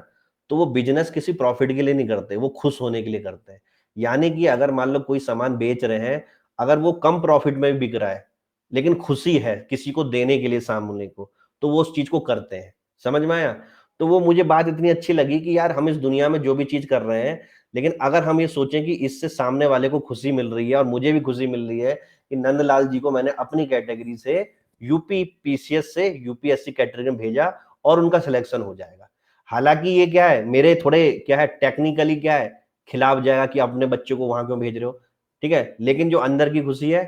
A: तो वो बिजनेस किसी प्रॉफिट के लिए नहीं करते, वो खुश होने के लिए करते हैं। यानी कि अगर मान लो कोई सामान बेच रहे हैं, अगर वो कम प्रॉफिट में भी बिक रहा है, लेकिन खुशी है किसी को देने के लिए सामने को, तो वो उस चीज को करते हैं। समझ में आया। तो वो मुझे बात इतनी अच्छी लगी कि यार हम इस दुनिया में जो भी चीज कर रहे हैं, लेकिन अगर हम ये सोचें कि इससे सामने वाले को खुशी मिल रही है और मुझे भी खुशी मिल रही है कि नंदलाल जी को मैंने अपनी कैटेगरी से यूपी पीसीएस से यूपीएससी कैटेगरी में भेजा और उनका सिलेक्शन हो जाएगा। हालांकि ये क्या है, मेरे थोड़े क्या है टेक्निकली क्या है खिलाफ जाएगा कि अपने बच्चों को वहां क्यों भेज रहे हो, ठीक है, लेकिन जो अंदर की खुशी है,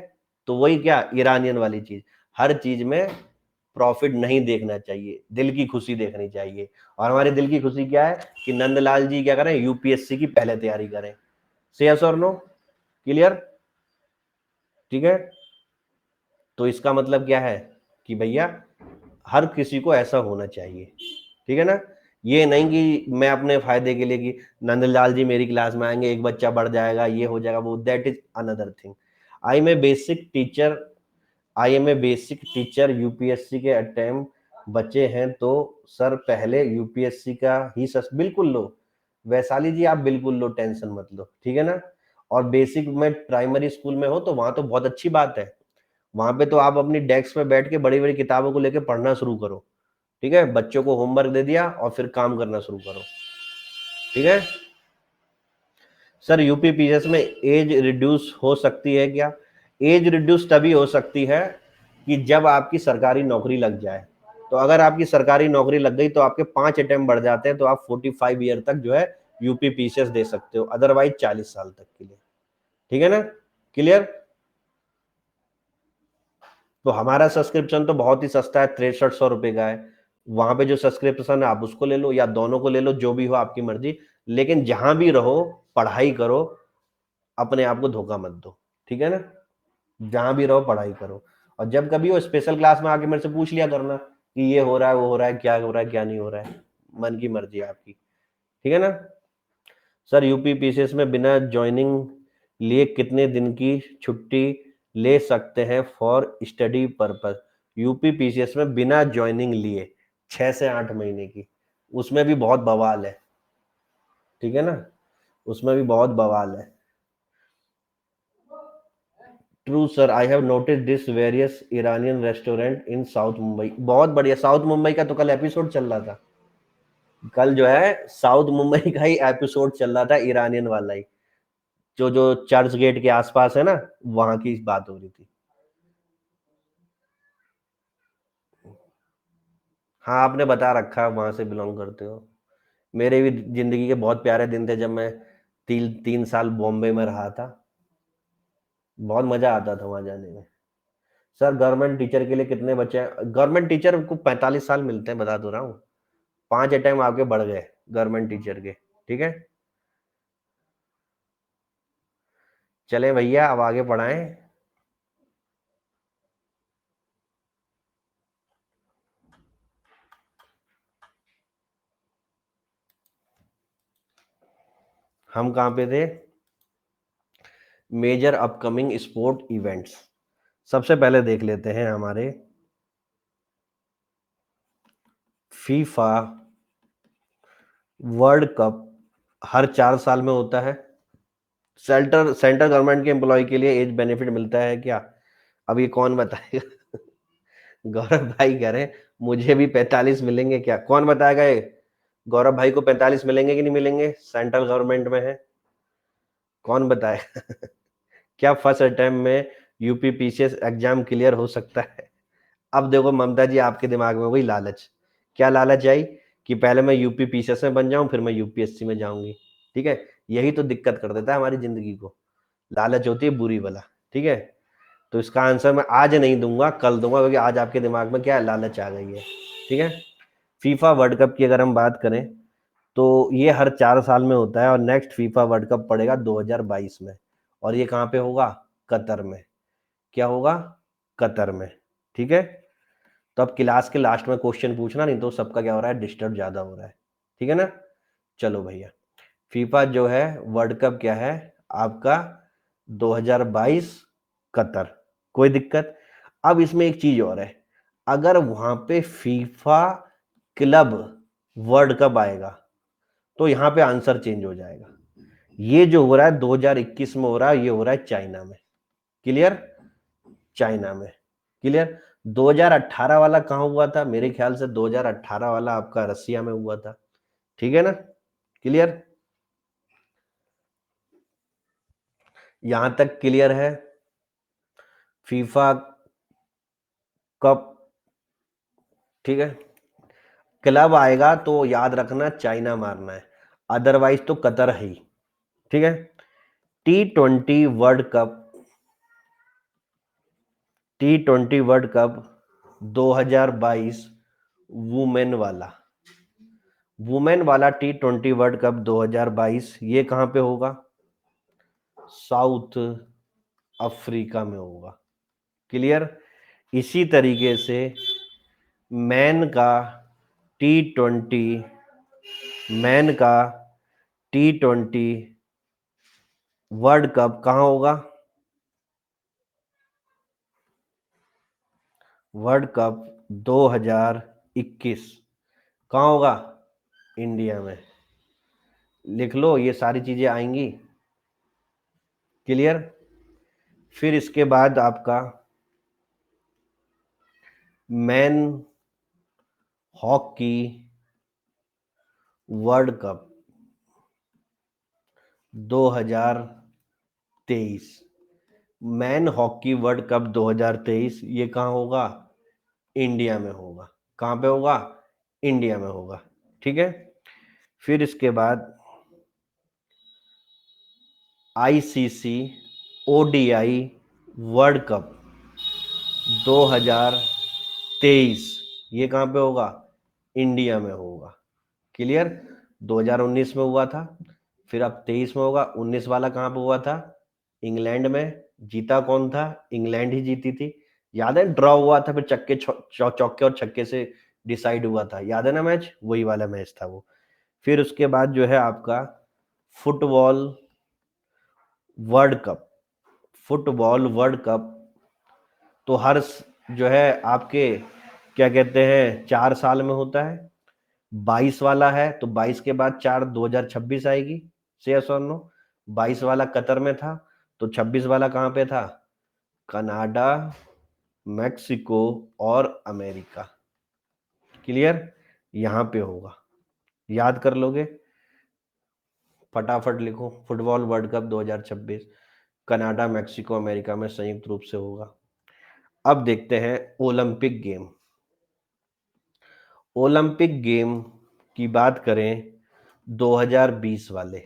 A: तो वही क्या ईरानियन वाली चीज, हर चीज में प्रॉफिट नहीं देखना चाहिए, दिल की खुशी देखनी चाहिए। और हमारे दिल की खुशी क्या है कि नंदलाल जी क्या करें, यूपीएससी की पहले तैयारी करें। से यस और नो, क्लियर, ठीक है। तो इसका मतलब क्या है कि भैया हर किसी को ऐसा होना चाहिए, ठीक है ना। ये नहीं कि मैं अपने फायदे के लिए कि नंदलाल जी मेरी क्लास में आएंगे, एक बच्चा बढ़ जाएगा, ये हो जाएगा, वो, that is another thing. I am a basic teacher, I am a basic teacher UPSC के अटेम्प्ट बचे हैं, तो सर पहले यूपीएससी का ही बिल्कुल लो। वैशाली जी आप बिल्कुल लो, टेंशन मत लो, ठीक है ना। और बेसिक में प्राइमरी स्कूल में हो तो वहां तो बहुत अच्छी बात है, वहां पे तो आप अपनी डेस्क पे बैठ के बड़ी बड़ी किताबों को लेकर पढ़ना शुरू करो, ठीक है, बच्चों को होमवर्क दे दिया और फिर काम करना शुरू करो, ठीक है। सर यूपी पीएस में एज रिड्यूस हो सकती है क्या। एज रिड्यूस तभी हो सकती है कि जब आपकी सरकारी नौकरी लग जाए। तो अगर आपकी सरकारी नौकरी लग गई तो आपके 5 अटेम्प्ट बढ़ जाते हैं, तो आप 45 ईयर तक जो है यूपी पीसीएस दे सकते हो, अदरवाइज 40 साल तक के लिए, ठीक है ना, क्लियर। तो हमारा सब्सक्रिप्शन तो बहुत ही सस्ता है, 6300 रुपए का है। वहां पे जो सब्सक्रिप्शन है आप उसको ले लो या दोनों को ले लो, जो भी हो आपकी मर्जी, लेकिन जहां भी रहो पढ़ाई करो, अपने आप को धोखा मत दो, ठीक है ना। जहां भी रहो पढ़ाई करो, और जब कभी हो स्पेशल क्लास में आके मेरे से पूछ लिया करना कि ये हो रहा है, वो हो रहा है, क्या हो रहा है, क्या नहीं हो रहा है, मन की मर्जी है आपकी, ठीक है ना। सर यूपी पीसीएस में बिना ज्वाइनिंग लिए कितने दिन की छुट्टी ले सकते हैं फॉर स्टडी पर्पस, यूपीपीसीएस में बिना ज्वाइनिंग लिए 6 से 8 महीने की, उसमें भी बहुत बवाल है, ठीक है ना, उसमें भी बहुत बवाल है। True sir, I have notice this various Iranian restaurant in south Mumbai. बहुत बढ़िया, साउथ मुंबई का तो कल एपिसोड चल रहा था, कल जो है साउथ मुंबई का ही एपिसोड चल रहा था, ईरानियन वाला ही, जो जो चर्च गेट के आसपास है ना, वहां की बात हो रही थी। हाँ, आपने बता रखा वहां से बिलोंग करते हो। मेरे भी जिंदगी के बहुत प्यारे दिन थे जब मैं 3 साल बॉम्बे में रहा था, बहुत मजा आता था वहां जाने में। सर गवर्नमेंट टीचर के लिए कितने बच्चे हैं? गवर्नमेंट टीचर को 45 साल मिलते हैं, बता दो रहा हूँ, 5 अटेम्प्ट आपके बढ़ गए गवर्नमेंट टीचर के, ठीक है। चले भैया, अब आगे पढ़ाएं। हम कहाँ पे थे? मेजर अपकमिंग स्पोर्ट इवेंट्स, सबसे पहले देख लेते हैं हमारे फीफा वर्ल्ड कप, हर 4 साल में होता है। सेंट्रल गवर्नमेंट के एम्प्लॉय के लिए एज बेनिफिट मिलता है क्या? अब ये कौन बताएगा? गौरव भाई कह रहे हैं मुझे भी 45 मिलेंगे क्या? कौन बताएगा ये? गौरव भाई को 45 मिलेंगे कि नहीं मिलेंगे? सेंट्रल गवर्नमेंट में है, कौन बताएगा? क्या फर्स्ट अटेम्प्ट में यूपीपीसीएस एग्जाम क्लियर हो सकता है? अब देखो ममता जी, आपके दिमाग में वही लालच, क्या लालच आई कि पहले मैं यूपीपीसीएस में बन जाऊं फिर मैं यूपीएससी में जाऊंगी, ठीक है। यही तो दिक्कत कर देता है हमारी जिंदगी को, लालच होती है बुरी वाला, ठीक है। तो इसका आंसर मैं आज नहीं दूंगा, कल दूंगा, क्योंकि आज आपके दिमाग में क्या है, लालच आ गई है, ठीक है। फीफा वर्ल्ड कप की अगर हम बात करें तो ये हर 4 साल में होता है, और नेक्स्ट फीफा वर्ल्ड कप पड़ेगा 2022 में, और ये कहाँ पे होगा? कतर में। क्या होगा? कतर में, ठीक है। तो अब क्लास के लास्ट में क्वेश्चन पूछना, नहीं तो सबका क्या हो रहा है, डिस्टर्ब ज्यादा हो रहा है, ठीक है ना। चलो भैया, फीफा जो है वर्ल्ड कप क्या है आपका? 2022 कतर, कोई दिक्कत? अब इसमें एक चीज और है, अगर वहां पे फीफा क्लब वर्ल्ड कप आएगा तो यहाँ पे आंसर चेंज हो जाएगा। ये जो हो रहा है 2021 में हो रहा है, ये हो रहा है चाइना में, क्लियर, चाइना में, क्लियर। 2018 वाला कहाँ हुआ था? मेरे ख्याल से 2018 वाला आपका रसिया में हुआ था, ठीक है ना, क्लियर। यहां तक क्लियर है? फीफा कप, ठीक है। क्लब आएगा तो याद रखना चाइना मारना है, अदरवाइज तो कतर है ही, ठीक है। T 20 world cup, T 20 world cup 2022 women वाला, वुमेन वाला टी 20 वर्ल्ड कप 2022 ये कहां पे होगा? साउथ अफ्रीका में होगा, क्लियर। इसी तरीके से मैन का टी 20, मैन का टी 20 वर्ल्ड कप कहाँ होगा? वर्ल्ड कप 2021 कहाँ होगा? इंडिया में। लिख लो, ये सारी चीजें आएंगी, क्लियर। फिर इसके बाद आपका man hockey world cup 2023, man hockey world cup 2023 ये कहाँ होगा? इंडिया में होगा। कहाँ पे होगा? इंडिया में होगा, ठीक है। फिर इसके बाद आईसीसी ओडीआई वर्ल्ड कप 2023 ये कहाँ पे होगा? इंडिया में होगा, क्लियर। 2019 में हुआ था, फिर अब 23 में होगा। 19 वाला कहाँ पे हुआ था? इंग्लैंड में। जीता कौन था? इंग्लैंड ही जीती थी, याद है, ड्रॉ हुआ था, फिर चौके और छक्के से डिसाइड हुआ था, याद है ना मैच, वही वाला मैच था वो। फिर उसके बाद जो है आपका football world cup, football world cup तो हर जो है आपके क्या कहते हैं 4 साल में होता है। 22 वाला है तो 22 के बाद 4 2026 आएगी। से यस और नो। 22 वाला कतर में था तो 26 वाला कहाँ पे था? कनाडा, मैक्सिको और अमेरिका। क्लियर? यहां पे होगा, याद कर लोगे? फटाफट लिखो, football world cup 2026 Canada, Mexico, America में संयुक्त रूप से होगा। अब देखते हैं ओलंपिक गेम। ओलंपिक गेम की बात करें 2020 वाले,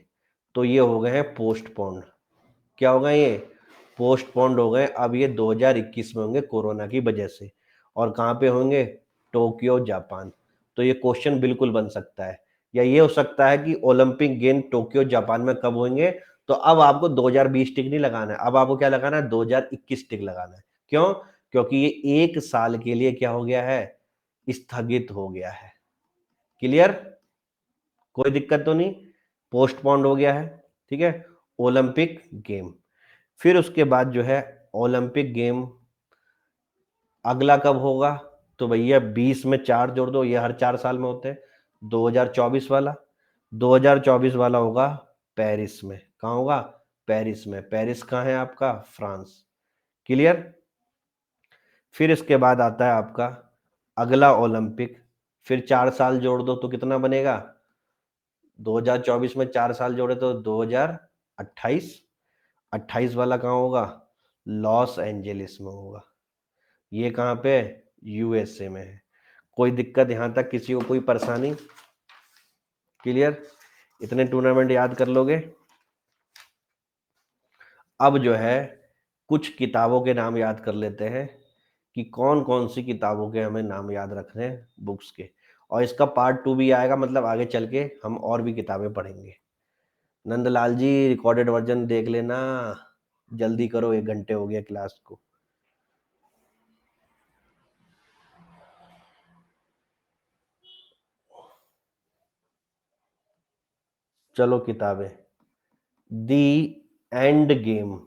A: तो ये हो गए हैं पोस्टपोन्ड। क्या हो गए ये? पोस्टपोन्ड हो गए। अब ये 2021 में होंगे कोरोना की वजह से। और कहाँ पे होंगे? Tokyo, Japan. तो ये क्वेश्चन बिल्कुल बन सकता है, या ये हो सकता है कि ओलंपिक गेम टोक्यो, जापान में कब होंगे। तो अब आपको 2020 टिक नहीं लगाना है, अब आपको क्या लगाना है? 2021 टिक लगाना है। क्यों? क्योंकि ये 1 साल के लिए क्या हो गया है? स्थगित हो गया है। क्लियर? कोई दिक्कत तो नहीं? पोस्टपोन्ड हो गया है। ठीक है, ओलंपिक गेम। फिर उसके बाद जो है ओलंपिक गेम अगला कब होगा? तो भैया 20 में 4 जोड़ दो, ये हर 4 साल में होते हैं। 2024 वाला, 2024 वाला होगा पेरिस में। कहाँ होगा? पेरिस में। पेरिस कहाँ है आपका? फ्रांस। क्लियर? फिर इसके बाद आता है आपका अगला ओलंपिक। फिर 4 साल जोड़ दो तो कितना बनेगा? 2024 में 4 साल जोड़े तो 2028। 28 वाला कहाँ होगा? लॉस एंजलिस में होगा। ये कहाँ पे? यूएसए में है। कोई दिक्कत यहाँ तक? किसी को कोई परेशानी? क्लियर? इतने टूर्नामेंट याद कर लोगे। अब जो है कुछ किताबों के नाम याद कर लेते हैं कि कौन कौन सी किताबों के हमें नाम याद रखने हैं बुक्स के। और इसका पार्ट 2 भी आएगा, मतलब आगे चल के हम और भी किताबें पढ़ेंगे। नंदलाल जी रिकॉर्डेड वर्जन देख लेना, जल्दी करो, 1 घंटे हो गया क्लास को। चलो किताबें। The end game.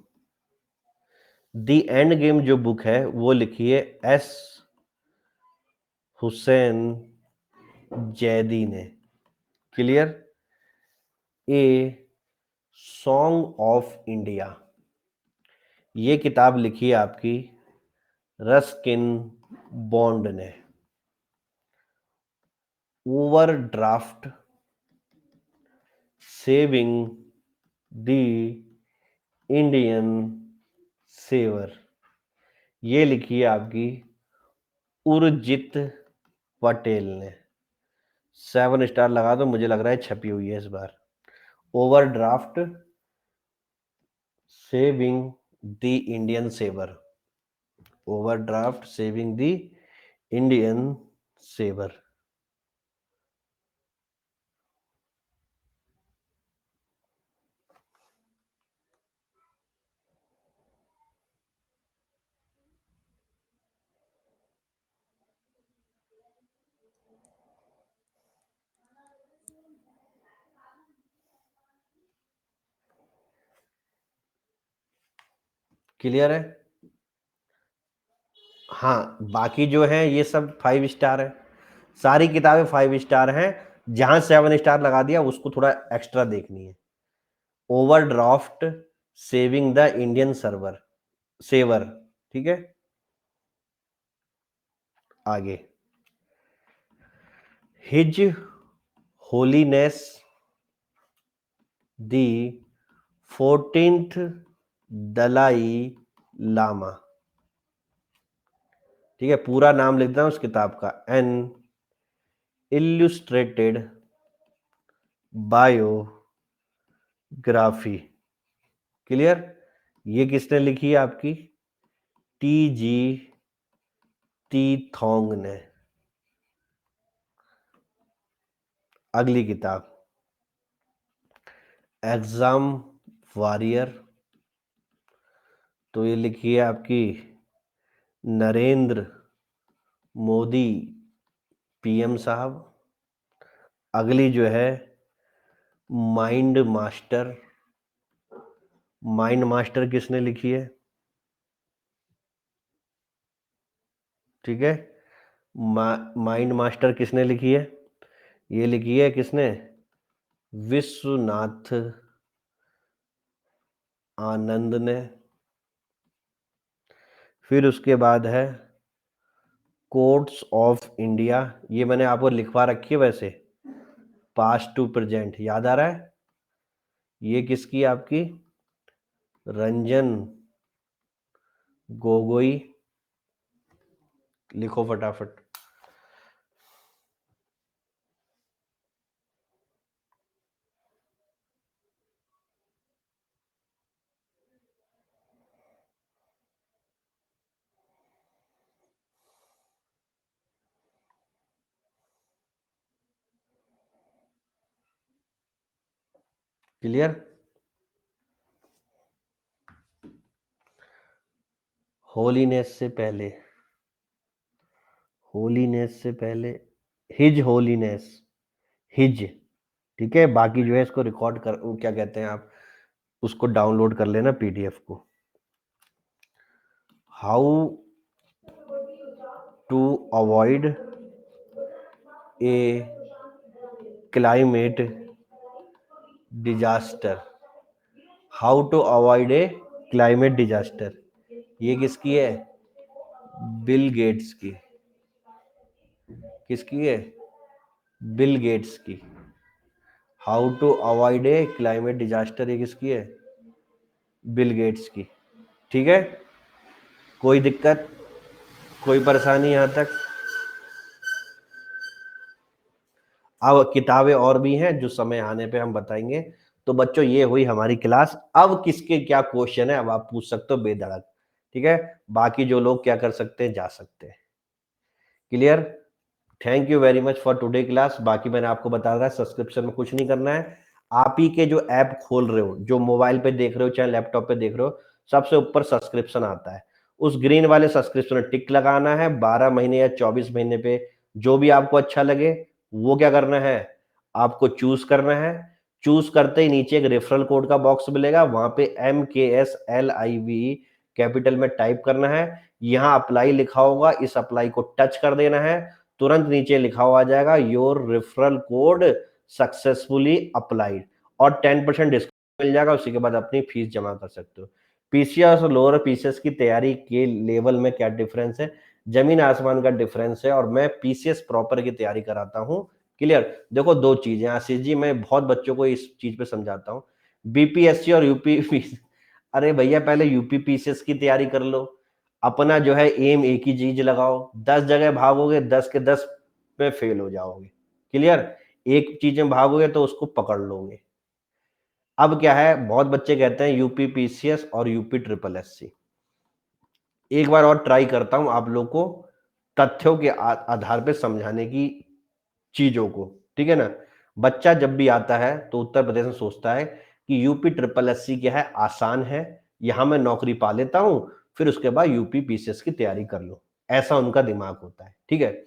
A: The end game जो बुक है वो लिखी है एस हुसैन जैदी ने। Clear? A song of India, ये किताब लिखी है आपकी रस्किन बॉन्ड ने। Overdraft saving the Indian saver, ये लिखी है आपकी उर्जित पटेल ने। 7 स्टार लगा दो, मुझे लग रहा है छपी हुई है इस बार। Overdraft saving the Indian saver. Overdraft saving the Indian saver. Clear है? हाँ, बाकी जो है ये सब 5 स्टार है। सारी किताबें 5 स्टार हैं। जहां 7 स्टार लगा दिया उसको थोड़ा एक्स्ट्रा देखनी है। Overdraft saving the Indian server saver. ठीक है, आगे his holiness the 14th Dalai Lama. ठीक है, पूरा नाम लिखता हूं उस किताब का। An illustrated biography. क्लियर? ये किसने लिखी है आपकी? टी जी टी थोंग ने। अगली किताब एग्जाम वॉरियर, तो ये लिखी है आपकी नरेंद्र मोदी पीएम साहब। अगली जो है माइंड मास्टर। माइंड मास्टर किसने लिखी है? ठीक है। माइंड मास्टर किसने लिखी है? ये लिखी है किसने? विश्वनाथ आनंद ने। फिर उसके बाद है कोर्ट्स ऑफ इंडिया, ये मैंने आपको लिखवा रखी है वैसे, पास्ट टू प्रेजेंट, याद आ रहा है? ये किसकी है आपकी? रंजन गोगोई। लिखो फटाफट। क्लियर? होलीनेस से पहले, होलीनेस से पहले हिज होलीनेस, हिज। ठीक है, बाकी जो है इसको रिकॉर्ड कर, वो क्या कहते हैं आप, उसको डाउनलोड कर लेना पीडीएफ को। How to avoid a climate disaster, how to avoid a climate disaster, ये किसकी है? बिल गेट्स की। किसकी है? बिल गेट्स की। How to avoid a climate disaster, ये किसकी है? बिल गेट्स की। ठीक है, कोई दिक्कत, कोई परेशानी यहां तक? अब किताबें और भी हैं जो समय आने पे हम बताएंगे। तो बच्चों ये हुई हमारी क्लास। अब किसके क्या क्वेश्चन है अब आप पूछ सकते हो बेधड़क। ठीक है, बाकी जो लोग क्या कर सकते हैं, जा सकते हैं। Clear? Thank you very much for today class. बाकी मैंने आपको बता रहा है सब्सक्रिप्शन में कुछ नहीं करना है। आप ही के जो ऐप खोल रहे हो, जो मोबाइल पे देख रहे हो चाहे लैपटॉप पे देख रहे हो, सबसे ऊपर सब्सक्रिप्शन आता है, उस ग्रीन वाले सब्सक्रिप्शन में टिक लगाना है। 12 महीने या 24 महीने पे जो भी आपको अच्छा लगे वो क्या करना है, आपको चूज करना है। चूज करते ही नीचे एक रेफरल कोड का बॉक्स मिलेगा, वहां पे MKSLIV कैपिटल में टाइप करना है। यहाँ अप्लाई लिखा होगा, इस अप्लाई को टच कर देना है। तुरंत नीचे लिखा हुआ आ जाएगा your referral code successfully applied, और 10% डिस्काउंट मिल जाएगा। उसी के बाद अपनी फीस जमा कर सकते हो। पीसीएस और लोअर पीसीएस की तैयारी के लेवल में क्या डिफरेंस है? जमीन आसमान का डिफरेंस है। और मैं पीसीएस प्रॉपर की तैयारी कराता हूँ। क्लियर? देखो दो चीजें आशीष जी, मैं बहुत बच्चों को इस चीज पे समझाता हूँ, बीपीएससी और यूपी। अरे भैया पहले यूपी पीसीएस की तैयारी कर लो, अपना जो है एम एक ही चीज लगाओ। 10 जगह भागोगे 10 के 10 में फेल हो जाओगे। क्लियर? एक चीज में भागोगे तो उसको पकड़ लोगे। अब क्या है, बहुत बच्चे कहते हैं यूपी पीसीएस और यूपी ट्रिपल एससी। एक बार और ट्राई करता हूं आप लोग को तथ्यों के आधार पे समझाने की चीजों को। ठीक है ना? बच्चा जब भी आता है तो उत्तर प्रदेश में सोचता है कि यूपी ट्रिपल एससी क्या है, आसान है, यहां मैं नौकरी पा लेता हूं, फिर उसके बाद यूपी पीसीएस की तैयारी कर लो। ऐसा उनका दिमाग होता है। ठीक है,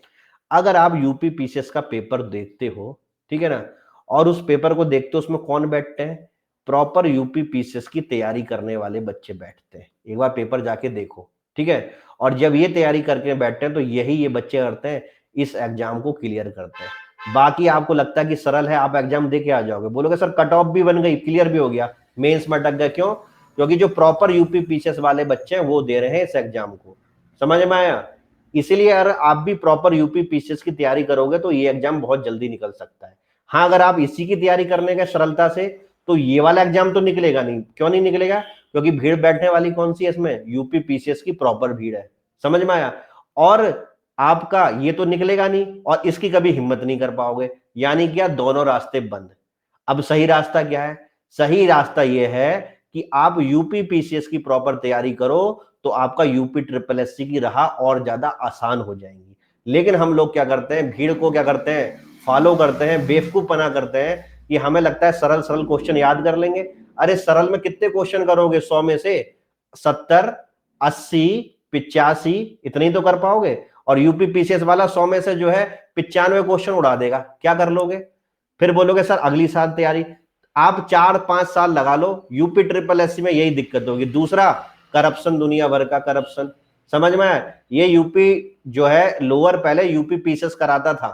A: अगर आप यूपी पीसीएस का पेपर देखते हो, ठीक है ना, और उस पेपर को देखते हो, उसमें कौन बैठते हैं? प्रॉपर यूपी पीसीएस की तैयारी करने वाले बच्चे बैठते हैं। एक बार पेपर जाके देखो। ठीक है, और जब ये तैयारी करके बैठते हैं तो यही ये बच्चे करते हैं, इस एग्जाम को क्लियर करते हैं। बाकी आपको लगता है कि सरल है, आप एग्जाम दे के आ जाओगे, बोलोगे सर कट ऑफ भी बन गई, क्लियर भी हो गया, मेंस में अटक गए, क्यों? क्योंकि जो प्रॉपर यूपी पीसीएस वाले बच्चे हैं वो दे रहे हैं इस एग्जाम को। समझ में आया? इसीलिए अगर आप भी प्रॉपर यूपी पीसीएस की तैयारी करोगे तो ये एग्जाम बहुत जल्दी निकल सकता है। हाँ, अगर आप इसी की तैयारी करने के सरलता से, तो ये वाला एग्जाम तो निकलेगा नहीं। क्यों नहीं निकलेगा? क्योंकि भीड़ बैठने वाली कौन सी है इसमें? यूपी पीसीएस की प्रॉपर भीड़ है। समझ में आया? और आपका ये तो निकलेगा नहीं और इसकी कभी हिम्मत नहीं कर पाओगे। यानी क्या, दोनों रास्ते बंद। अब सही रास्ता क्या है? सही रास्ता यह है कि आप यूपी पीसीएस की प्रॉपर तैयारी करो, तो आपका यूपी ट्रिपल एससी की राह और ज्यादा आसान हो जाएंगी। लेकिन हम लोग क्या करते हैं, भीड़ को क्या करते हैं, फॉलो करते हैं, बेवकूफपना करते हैं कि हमें लगता है सरल सरल क्वेश्चन याद कर लेंगे। अरे सरल में कितने क्वेश्चन करोगे? 100 में से 70, 80, 85 इतने ही तो कर पाओगे। और यूपी पीसीएस वाला 100 में से जो है 95 क्वेश्चन उड़ा देगा। क्या कर लोगे? फिर बोलोगे सर अगली साल तैयारी। आप 4-5 साल लगा लो, यूपी ट्रिपल एससी में यही दिक्कत होगी। दूसरा, करप्शन, दुनिया भर का करप्शन। समझ में आया? ये यूपी जो है लोअर पहले यूपी पीसीएस कराता था,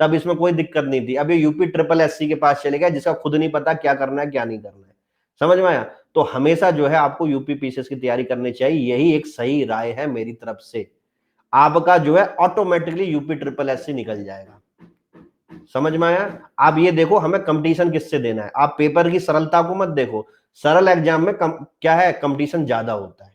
A: तब इसमें कोई दिक्कत नहीं थी। अब ये यूपी ट्रिपल एससी के पास चले गया, जिसका खुद नहीं पता क्या करना है क्या नहीं करना है। समझ में आया? तो हमेशा जो है आपको यूपी पीसीएस की तैयारी करनी चाहिए, यही एक सही राय है मेरी तरफ से। आपका जो है ऑटोमेटिकली यूपी ट्रिपल एससी निकल जाएगा। समझ में आया? आप ये देखो हमें कंपटीशन किससे देना है, आप पेपर की सरलता को मत देखो। सरल एग्जाम में क्या है, कंपटीशन ज्यादा होता है।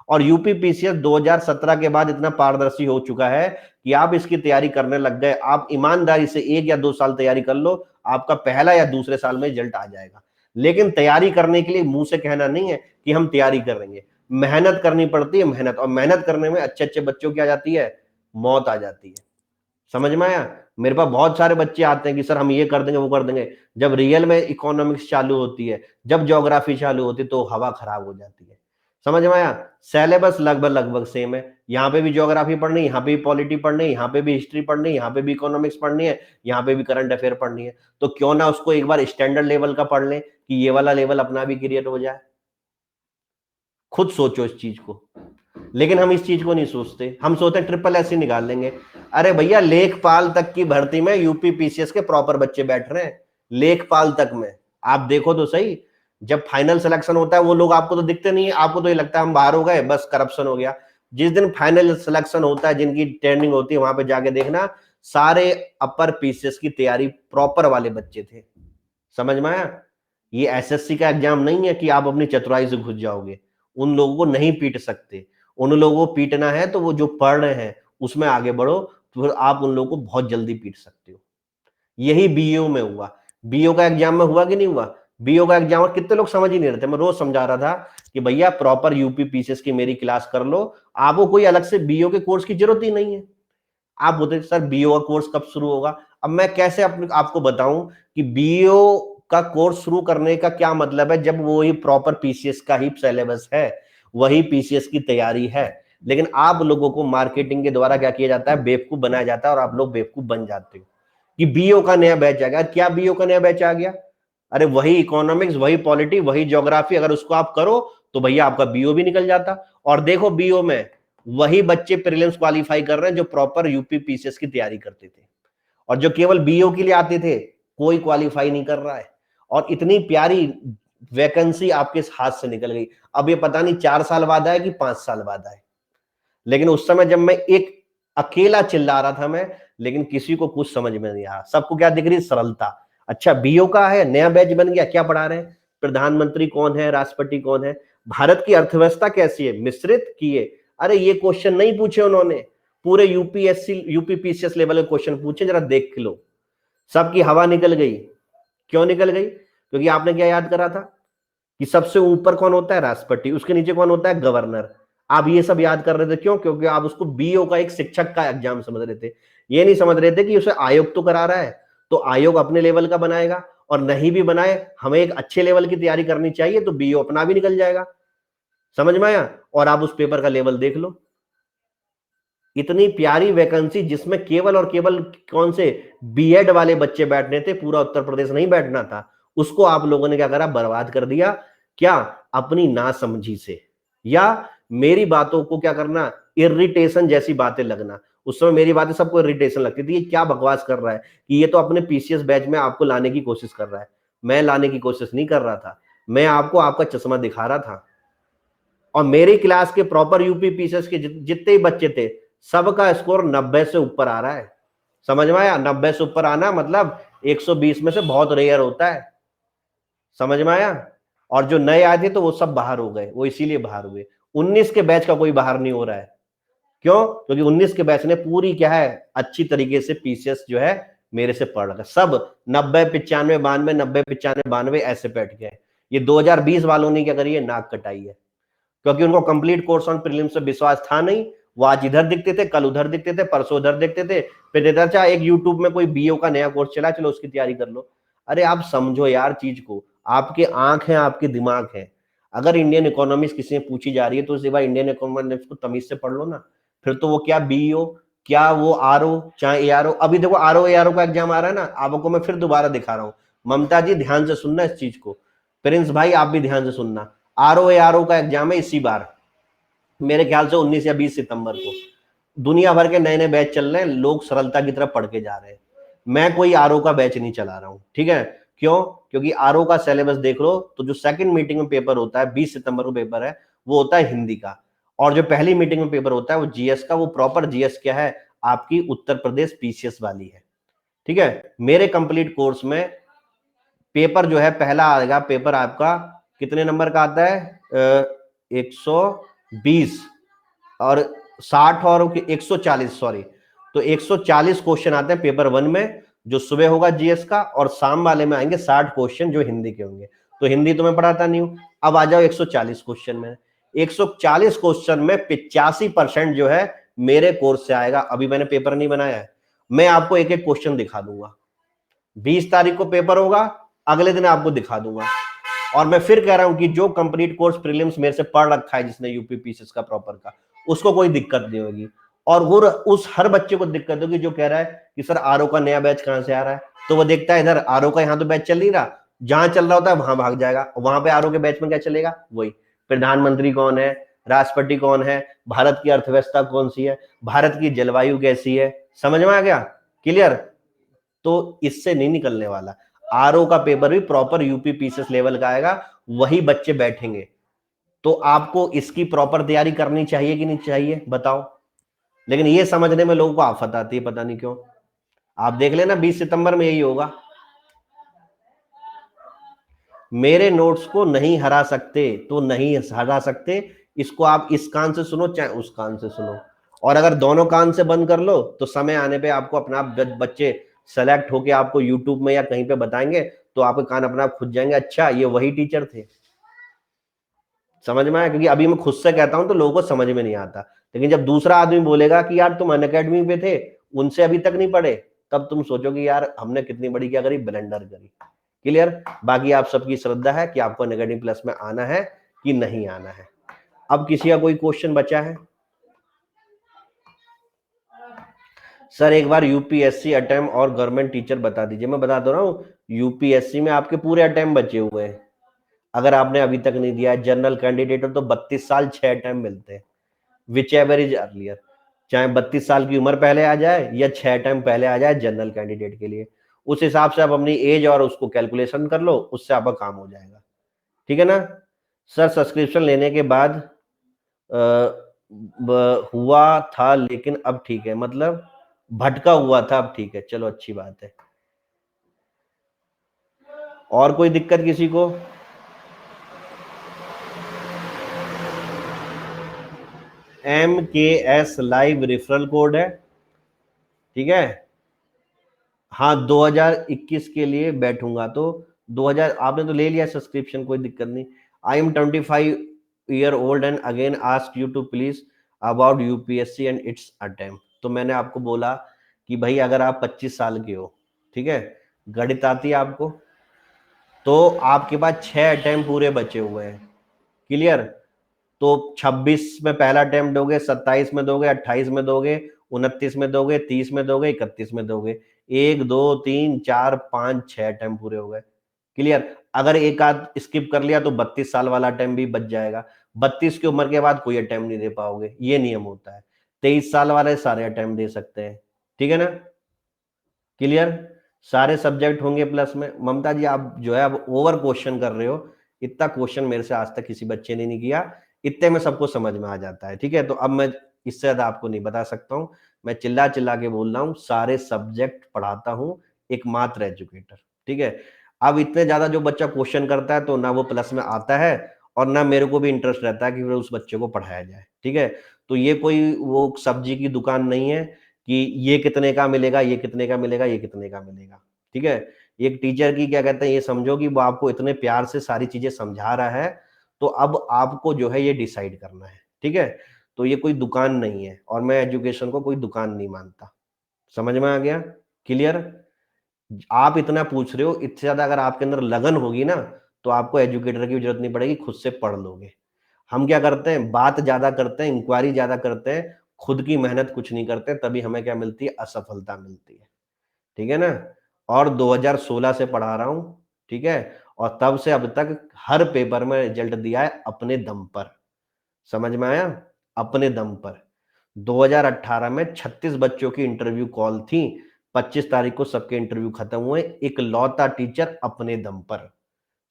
A: और यूपी पीसीएस 2017 के बाद इतना पारदर्शी हो चुका है कि आप इसकी तैयारी करने लग गए, आप ईमानदारी से 1 या 2 साल तैयारी कर लो, आपका पहला या दूसरे साल में रिजल्ट आ जाएगा। लेकिन तैयारी करने के लिए मुंह से कहना नहीं है कि हम तैयारी करेंगे, मेहनत करनी पड़ती है, मेहनत। और मेहनत करने में अच्छे अच्छे बच्चों की आ जाती है, मौत आ जाती है। समझ में आया? मेरे पास बहुत सारे बच्चे आते हैं कि सर हम ये कर देंगे वो कर देंगे, जब रियल में इकोनॉमिक्स चालू होती है, जब ज्योग्राफी चालू होती है, तो हवा खराब हो जाती है। समझ में आया? सिलेबस लगभग लगभग सेम है, यहाँ पे भी ज्योग्राफी पढ़नी है, यहाँ पे भी पॉलिटी पढ़नी है, यहाँ पे भी हिस्ट्री पढ़नी है, यहाँ पे भी इकोनॉमिक्स पढ़नी है, यहाँ पे भी करंट अफेयर पढ़नी है। तो क्यों ना उसको एक बार स्टैंडर्ड लेवल का पढ़ लें कि ये वाला लेवल अपना भी क्लियर हो जाए। खुद सोचो इस चीज को। लेकिन हम इस चीज को नहीं सोचते, हम सोचते हैं ट्रिपल एस ही निकाल लेंगे। अरे भैया लेखपाल तक की भर्ती में यूपी पीसीएस के प्रॉपर बच्चे बैठ रहे हैं, लेखपाल तक में। आप देखो तो सही, जब फाइनल सिलेक्शन होता है वो लोग आपको तो दिखते नहीं है, आपको तो ये लगता है हम बाहर हो गए, बस करप्शन हो गया। जिस दिन फाइनल सिलेक्शन होता है, जिनकी ट्रेनिंग होती है, वहां पे जाके देखना सारे अपर पीसीएस की तैयारी प्रॉपर वाले बच्चे थे। समझ में आया? ये एसएससी का एग्जाम नहीं है कि आप अपनी चतुराई से घुस जाओगे। उन लोगों को नहीं पीट सकते, उन लोगों को पीटना है तो वो जो पढ़ रहे हैं उसमें आगे बढ़ो, तो फिर आप उन लोगों को बहुत जल्दी पीट सकते हो। यही बीओ में हुआ, बीओ का एग्जाम में हुआ कि नहीं हुआ? बीओ का एग्जाम कितने लोग समझ ही नहीं रहे थे, मैं रोज समझा रहा था कि भैया प्रॉपर यूपी पीसीएस की मेरी क्लास कर लो, आपको कोई अलग से बीओ के कोर्स की जरूरत ही नहीं है। आप बोलते सर बीओ का कोर्स कब शुरू होगा? अब मैं कैसे आपको बताऊं कि बीओ का कोर्स शुरू करने का क्या मतलब है, जब वो ही प्रॉपर पीसीएस का ही सिलेबस है, वही पीसीएस की तैयारी है। लेकिन आप लोगों को मार्केटिंग के द्वारा क्या किया जाता है, बेवकूफ बनाया जाता है, और आप लोग बेवकूफ बन जाते हो कि बीओ का नया बैच आ गया। क्या बीओ का नया बैच आ गया? अरे वही इकोनॉमिक्स, वही पॉलिटी, वही ज्योग्राफी, अगर उसको आप करो तो भैया आपका बीओ भी निकल जाता। और देखो बीओ में वही बच्चे प्रीलिम्स क्वालिफाई कर रहे हैं जो प्रॉपर यूपी पीसीएस की तैयारी करते थे, और जो केवल बीओ के लिए आते थे कोई क्वालिफाई नहीं कर रहा है। और इतनी प्यारी वैकेंसी आपके हाथ से निकल गई। अब ये पता नहीं 4 साल बाद आए कि 5 साल बाद आए, लेकिन उस समय जब मैं एक अकेला चिल्ला रहा था मैं, लेकिन किसी को कुछ समझ में नहीं आया, सबको क्या दिख रही, सरलता। अच्छा बीओ का है, नया बैच बन गया, क्या पढ़ा रहे हैं, प्रधानमंत्री कौन है, राष्ट्रपति कौन है, भारत की अर्थव्यवस्था कैसी है, मिश्रित किए। अरे ये क्वेश्चन नहीं पूछे उन्होंने, पूरे यूपीएससी यूपी पीसीएस लेवल के क्वेश्चन पूछे, जरा देख लो। सबकी हवा निकल गई। क्यों निकल गई? क्योंकि आपने क्या याद करा था कि सबसे ऊपर कौन होता है, राष्ट्रपति, उसके नीचे कौन होता है, गवर्नर। आप ये सब याद कर रहे थे, क्यों? क्योंकि आप उसको बीओ का एक शिक्षक का एग्जाम समझ रहे थे। ये नहीं समझ रहे थे कि उसे आयोग तो करा रहा है, तो आयोग अपने लेवल का बनाएगा, और नहीं भी बनाए हमें एक अच्छे लेवल की तैयारी करनी चाहिए, तो बीओ अपना भी निकल जाएगा। समझ में आया? और आप उस पेपर का लेवल देख लो, इतनी प्यारी वैकेंसी जिसमें केवल और केवल कौन से बीएड वाले बच्चे बैठने थे, पूरा उत्तर प्रदेश नहीं बैठना था, उसको आप लोगों ने क्या करा, बर्बाद कर दिया। क्या? अपनी नासमझी से, या मेरी बातों को क्या करना, इरिटेशन जैसी बातें लगना। उस समय मेरी बातें सबको इरिटेशन लगती थी, ये क्या बकवास कर रहा है कि ये तो अपने पीसीएस बैच में आपको लाने की कोशिश कर रहा है। मैं लाने की कोशिश नहीं कर रहा था, मैं आपको आपका चश्मा दिखा रहा था। और मेरी क्लास के प्रॉपर यूपी पीसीएस के जितने ही बच्चे थे, सबका स्कोर 90 से ऊपर आ रहा है। समझ में आया? 90 से ऊपर आना मतलब 120 में से बहुत रेयर होता है। समझ में आया? और जो नए आए थे तो वो सब बाहर हो गए, वो इसीलिए बाहर हुए। 19 के बैच का कोई बाहर नहीं हो रहा है। क्यों? क्योंकि 19 के बैच ने पूरी क्या है, अच्छी तरीके से पीसीएस जो है मेरे से पढ़ रखा, सब 90 95 92 90 95 92 ऐसे बैठ गए। ये 2020 वालों ने क्या करी है, नाक कटाई है, क्योंकि उनको कंप्लीट कोर्स ऑन प्रीलिम्स से विश्वास था नहीं। वो आज इधर दिखते थे, कल उधर दिखते थे, परसों उधर दिखते थे, फिर इधर चाहे एक यूट्यूब में कोई बीओ का नया कोर्स चला, चलो उसकी तैयारी कर लो। अरे आप समझो यार चीज को, आपके आंख है, आपके दिमाग है। अगर इंडियन इकोनॉमिक्स किसी ने पूछी जा रही है तो उस बार इंडियन इकोनॉमिक्स को तमीज से पढ़ लो ना। फिर तो वो क्या बीओ, क्या वो आरओ, चाहे एआरओ। अभी देखो आरओ एआरओ का एग्जाम आ रहा है ना, आपको मैं फिर दोबारा दिखा रहा हूँ। ममता जी ध्यान से सुनना इस चीज को, प्रिंस भाई आप भी ध्यान से सुनना। आरओ एआरओ का एग्जाम है इसी बार, मेरे ख्याल से 19 या 20 सितंबर को। दुनिया भर के नए नए बैच चल रहे हैं, लोग सरलता की तरफ पढ़ के जा रहे हैं। मैं कोई आरओ का बैच नहीं चला रहा हूं, ठीक है? क्यों? क्योंकि आरओ का सिलेबस देख लो तो जो सेकंड मीटिंग में पेपर होता है, 20 सितंबर को पेपर है, वो होता है हिंदी का। और जो पहली मीटिंग में पेपर होता है वो जीएस का। वो प्रॉपर जीएस क्या है? आपकी उत्तर प्रदेश पीसीएस वाली है, ठीक है? मेरे कंप्लीट कोर्स में पेपर जो है पहला आएगा, पेपर आपका कितने नंबर का आता है? 120 और 60 और 140, सॉरी। तो 140 क्वेश्चन आते हैं पेपर वन में, जो सुबह होगा जीएस का, और शाम वाले में आएंगे 60 क्वेश्चन जो हिंदी के होंगे। तो हिंदी तो मैं पढ़ाता नहीं हूं। अब आ जाओ 140 क्वेश्चन में। 140 क्वेश्चन में 85% जो है मेरे कोर्स से आएगा। अभी मैंने पेपर नहीं बनाया है, मैं आपको एक एक क्वेश्चन दिखा दूंगा। 20 तारीख को पेपर होगा, अगले दिन आपको दिखा दूंगा। और मैं फिर कह रहा हूं कि जो कंप्लीट कोर्स प्रीलिम्स मेरे से पढ़ रखा है, जिसने यूपी पीसीएस का प्रॉपर का, उसको कोई दिक्कत नहीं होगी। और वो उस हर बच्चे को दिक्कत होगी जो कह रहा है कि सर आरओ का नया बैच कहां से आ रहा है। तो वो देखता है इधर आरओ का, यहां तो बैच चल नहीं रहा, जहां चल रहा होता है वहां भाग जाएगा। वहां पे आरओ के बैच में क्या चलेगा? वही प्रधानमंत्री कौन है, राष्ट्रपति कौन है, भारत की अर्थव्यवस्था कौन सी है, भारत की जलवायु कैसी है। समझ में आ गया? क्लियर? तो इससे नहीं निकलने वाला। आरओ का पेपर भी प्रॉपर यूपी पीसीएस लेवल का आएगा, वही बच्चे बैठेंगे। तो आपको इसकी प्रॉपर तैयारी करनी चाहिए कि नहीं चाहिए, बताओ? लेकिन ये समझने में लोगों को आफत आती है, पता नहीं क्यों। आप देख लेना 20 सितंबर में यही होगा। मेरे नोट्स को नहीं हरा सकते तो नहीं हरा सकते। इसको आप इस कान से सुनो चाहे उस कान से सुनो, और अगर दोनों कान से बंद कर लो तो समय आने पे आपको अपना बच्चे सेलेक्ट होके आपको यूट्यूब में या कहीं पे बताएंगे, तो आपके कान अपना आप खुद जाएंगे, अच्छा ये वही टीचर थे। समझ में आया? क्योंकि अभी मैं खुद से कहता हूं तो लोगों को समझ में नहीं आता, लेकिन जब दूसरा आदमी बोलेगा कि यार तुम अनअकैडमी पे थे, उनसे अभी तक नहीं पढ़े, तब तुम सोचोगे यार हमने कितनी बड़ी क्या करी, ब्लेंडर करी। क्लियर? बाकी आप सबकी श्रद्धा है कि आपको अनअकैडमी प्लस में आना है कि नहीं आना है। अब किसी का कोई क्वेश्चन बचा है? सर एक बार यूपीएससी अटेम्प्ट और गवर्नमेंट टीचर बता दीजिए। मैं बता दो रहा हूँ, यूपीएससी में आपके पूरे अटेम्प्ट बचे हुए हैं। अगर आपने अभी तक नहीं दिया है, जनरल कैंडिडेट हो तो 32 साल 6 अटेम्प्ट मिलते हैं, विच एवर इज अर्लियर। चाहे 32 साल की उम्र पहले आ जाए या 6 अटेम्प्ट पहले आ जाए जनरल कैंडिडेट के लिए, उस हिसाब से आप अपनी एज और उसको कैलकुलेशन कर लो, उससे आपका काम हो जाएगा। ठीक है ना? सर सब्सक्रिप्शन लेने के बाद हुआ था लेकिन अब ठीक है, मतलब भटका हुआ था अब ठीक है। चलो अच्छी बात है। और कोई दिक्कत किसी को? MKS लाइव रेफरल कोड है, ठीक है? हाँ 2021 के लिए बैठूंगा तो 2000 आपने तो ले लिया सब्सक्रिप्शन, कोई दिक्कत नहीं। I am 25 year old and again ask you to please about UPSC and its attempt. तो मैंने आपको बोला कि भाई अगर आप 25 साल के हो, ठीक है, गणित आती है आपको, तो आपके पास 6 अटेम्प्ट पूरे बचे हुए हैं। क्लियर? तो 26 में पहला अटेम्प्ट दोगे, 27 में दोगे, 28 में दोगे, 29 में दोगे, 30 में दोगे, 31 में दोगे। 1 2 3 4 5 6 अटेम्प्ट पूरे हो गए। क्लियर? अगर एक आध स्किप कर लिया तो 32 साल वाला अटेम्प्ट भी बच जाएगा। 32 की उम्र के बाद कोई अटेम्प्ट नहीं दे पाओगे, ये नियम होता है। 23 साल वाले सारे अटेम्प्ट दे सकते हैं, ठीक है ना? क्लियर? सारे सब्जेक्ट होंगे प्लस में। ममता जी आप जो है अब ओवर क्वेश्चन कर रहे हो, इतना क्वेश्चन मेरे से आज तक किसी बच्चे ने नहीं किया। इतने में सबको समझ में आ जाता है, ठीक है? तो अब मैं इससे ज्यादा आपको नहीं बता सकता हूं। मैं चिल्ला चिल्ला के बोल रहा हूं, सारे सब्जेक्ट पढ़ाता हूं, एकमात्र एजुकेटर, ठीक है? अब इतने ज्यादा जो बच्चा क्वेश्चन करता है तो ना वो प्लस में आता है, और ना मेरे को भी इंटरेस्ट रहता है कि फिर उस बच्चे को पढ़ाया जाए, ठीक है? तो ये कोई वो सब्जी की दुकान नहीं है कि ये कितने का मिलेगा, ये कितने का मिलेगा, ये कितने का मिलेगा, ठीक है? एक टीचर की क्या कहते हैं, ये समझो कि वो आपको इतने प्यार से सारी चीजें समझा रहा है, तो अब आपको जो है ये डिसाइड करना है, ठीक है? तो ये कोई दुकान नहीं है, और मैं एजुकेशन को कोई दुकान नहीं मानता। समझ में आ गया? क्लियर? आप इतना पूछ रहे हो, इससे ज्यादा अगर आपके अंदर लगन होगी ना, तो आपको एजुकेटर की जरूरत नहीं पड़ेगी, खुद से पढ़ लोगे। हम क्या करते हैं, बात ज्यादा करते हैं, इंक्वायरी ज्यादा करते हैं, खुद की मेहनत कुछ नहीं करते, तभी हमें क्या मिलती है, असफलता मिलती है। ठीक है ना? और 2016 से पढ़ा रहा हूं, ठीक है? और तब से अब तक हर पेपर में रिजल्ट दिया है अपने दम पर। समझ में आया? अपने दम पर। 2018 में 36 बच्चों की इंटरव्यू कॉल थी, 25 तारीख को सबके इंटरव्यू खत्म हुए, इकलौता टीचर अपने दम पर।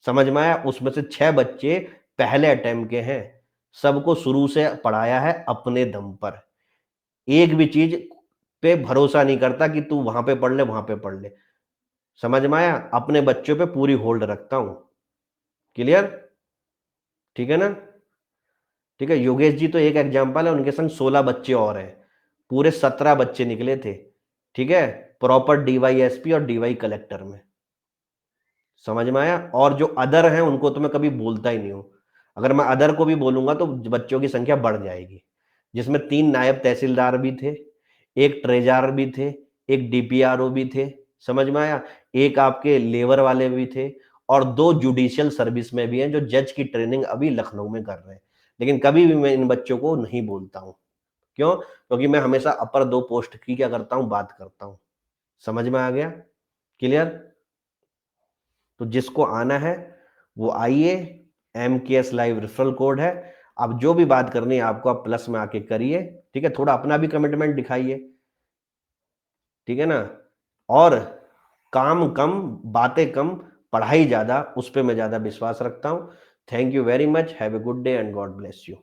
A: समझ में आया? उसमें से 6 बच्चे पहले अटेम्प्ट के हैं, सबको शुरू से पढ़ाया है अपने दम पर। एक भी चीज पे भरोसा नहीं करता कि तू वहां पे पढ़ ले, वहां पे पढ़ ले। समझ में आया? अपने बच्चों पे पूरी होल्ड रखता हूं। क्लियर? ठीक है ना? ठीक है। योगेश जी तो एक एग्जाम्पल है, उनके संग 16 बच्चे और हैं, पूरे 17 बच्चे निकले थे। ठीक है, प्रॉपर डीवाईएसपी और डीवाई कलेक्टर में। समझ में आया? और जो अदर हैं उनको तो मैं कभी बोलता ही नहीं हूं। अगर मैं अदर को भी बोलूंगा तो बच्चों की संख्या बढ़ जाएगी, जिसमें 3 नायब तहसीलदार भी थे, एक ट्रेजर भी थे, एक डीपीआरओ भी थे। समझ में आया? एक आपके लेबर वाले भी थे, और 2 जुडिशियल सर्विस में भी हैं जो जज की ट्रेनिंग अभी लखनऊ में कर रहे हैं। लेकिन कभी भी मैं इन बच्चों को नहीं बोलता हूं। क्यों? क्योंकि मैं हमेशा अपर 2 पोस्ट की क्या करता हूं, बात करता हूं। समझ में आ गया? क्लियर? तो जिसको आना है वो आइए, MKS लाइव रेफरल कोड है। अब जो भी बात करनी है आपको, आप प्लस में आके करिए। ठीक है, थोड़ा अपना भी कमिटमेंट दिखाइए। ठीक है ना? और काम कम, बातें कम, पढ़ाई ज्यादा, उस पर मैं ज्यादा विश्वास रखता हूं। Thank you very much, have a good day and God bless you.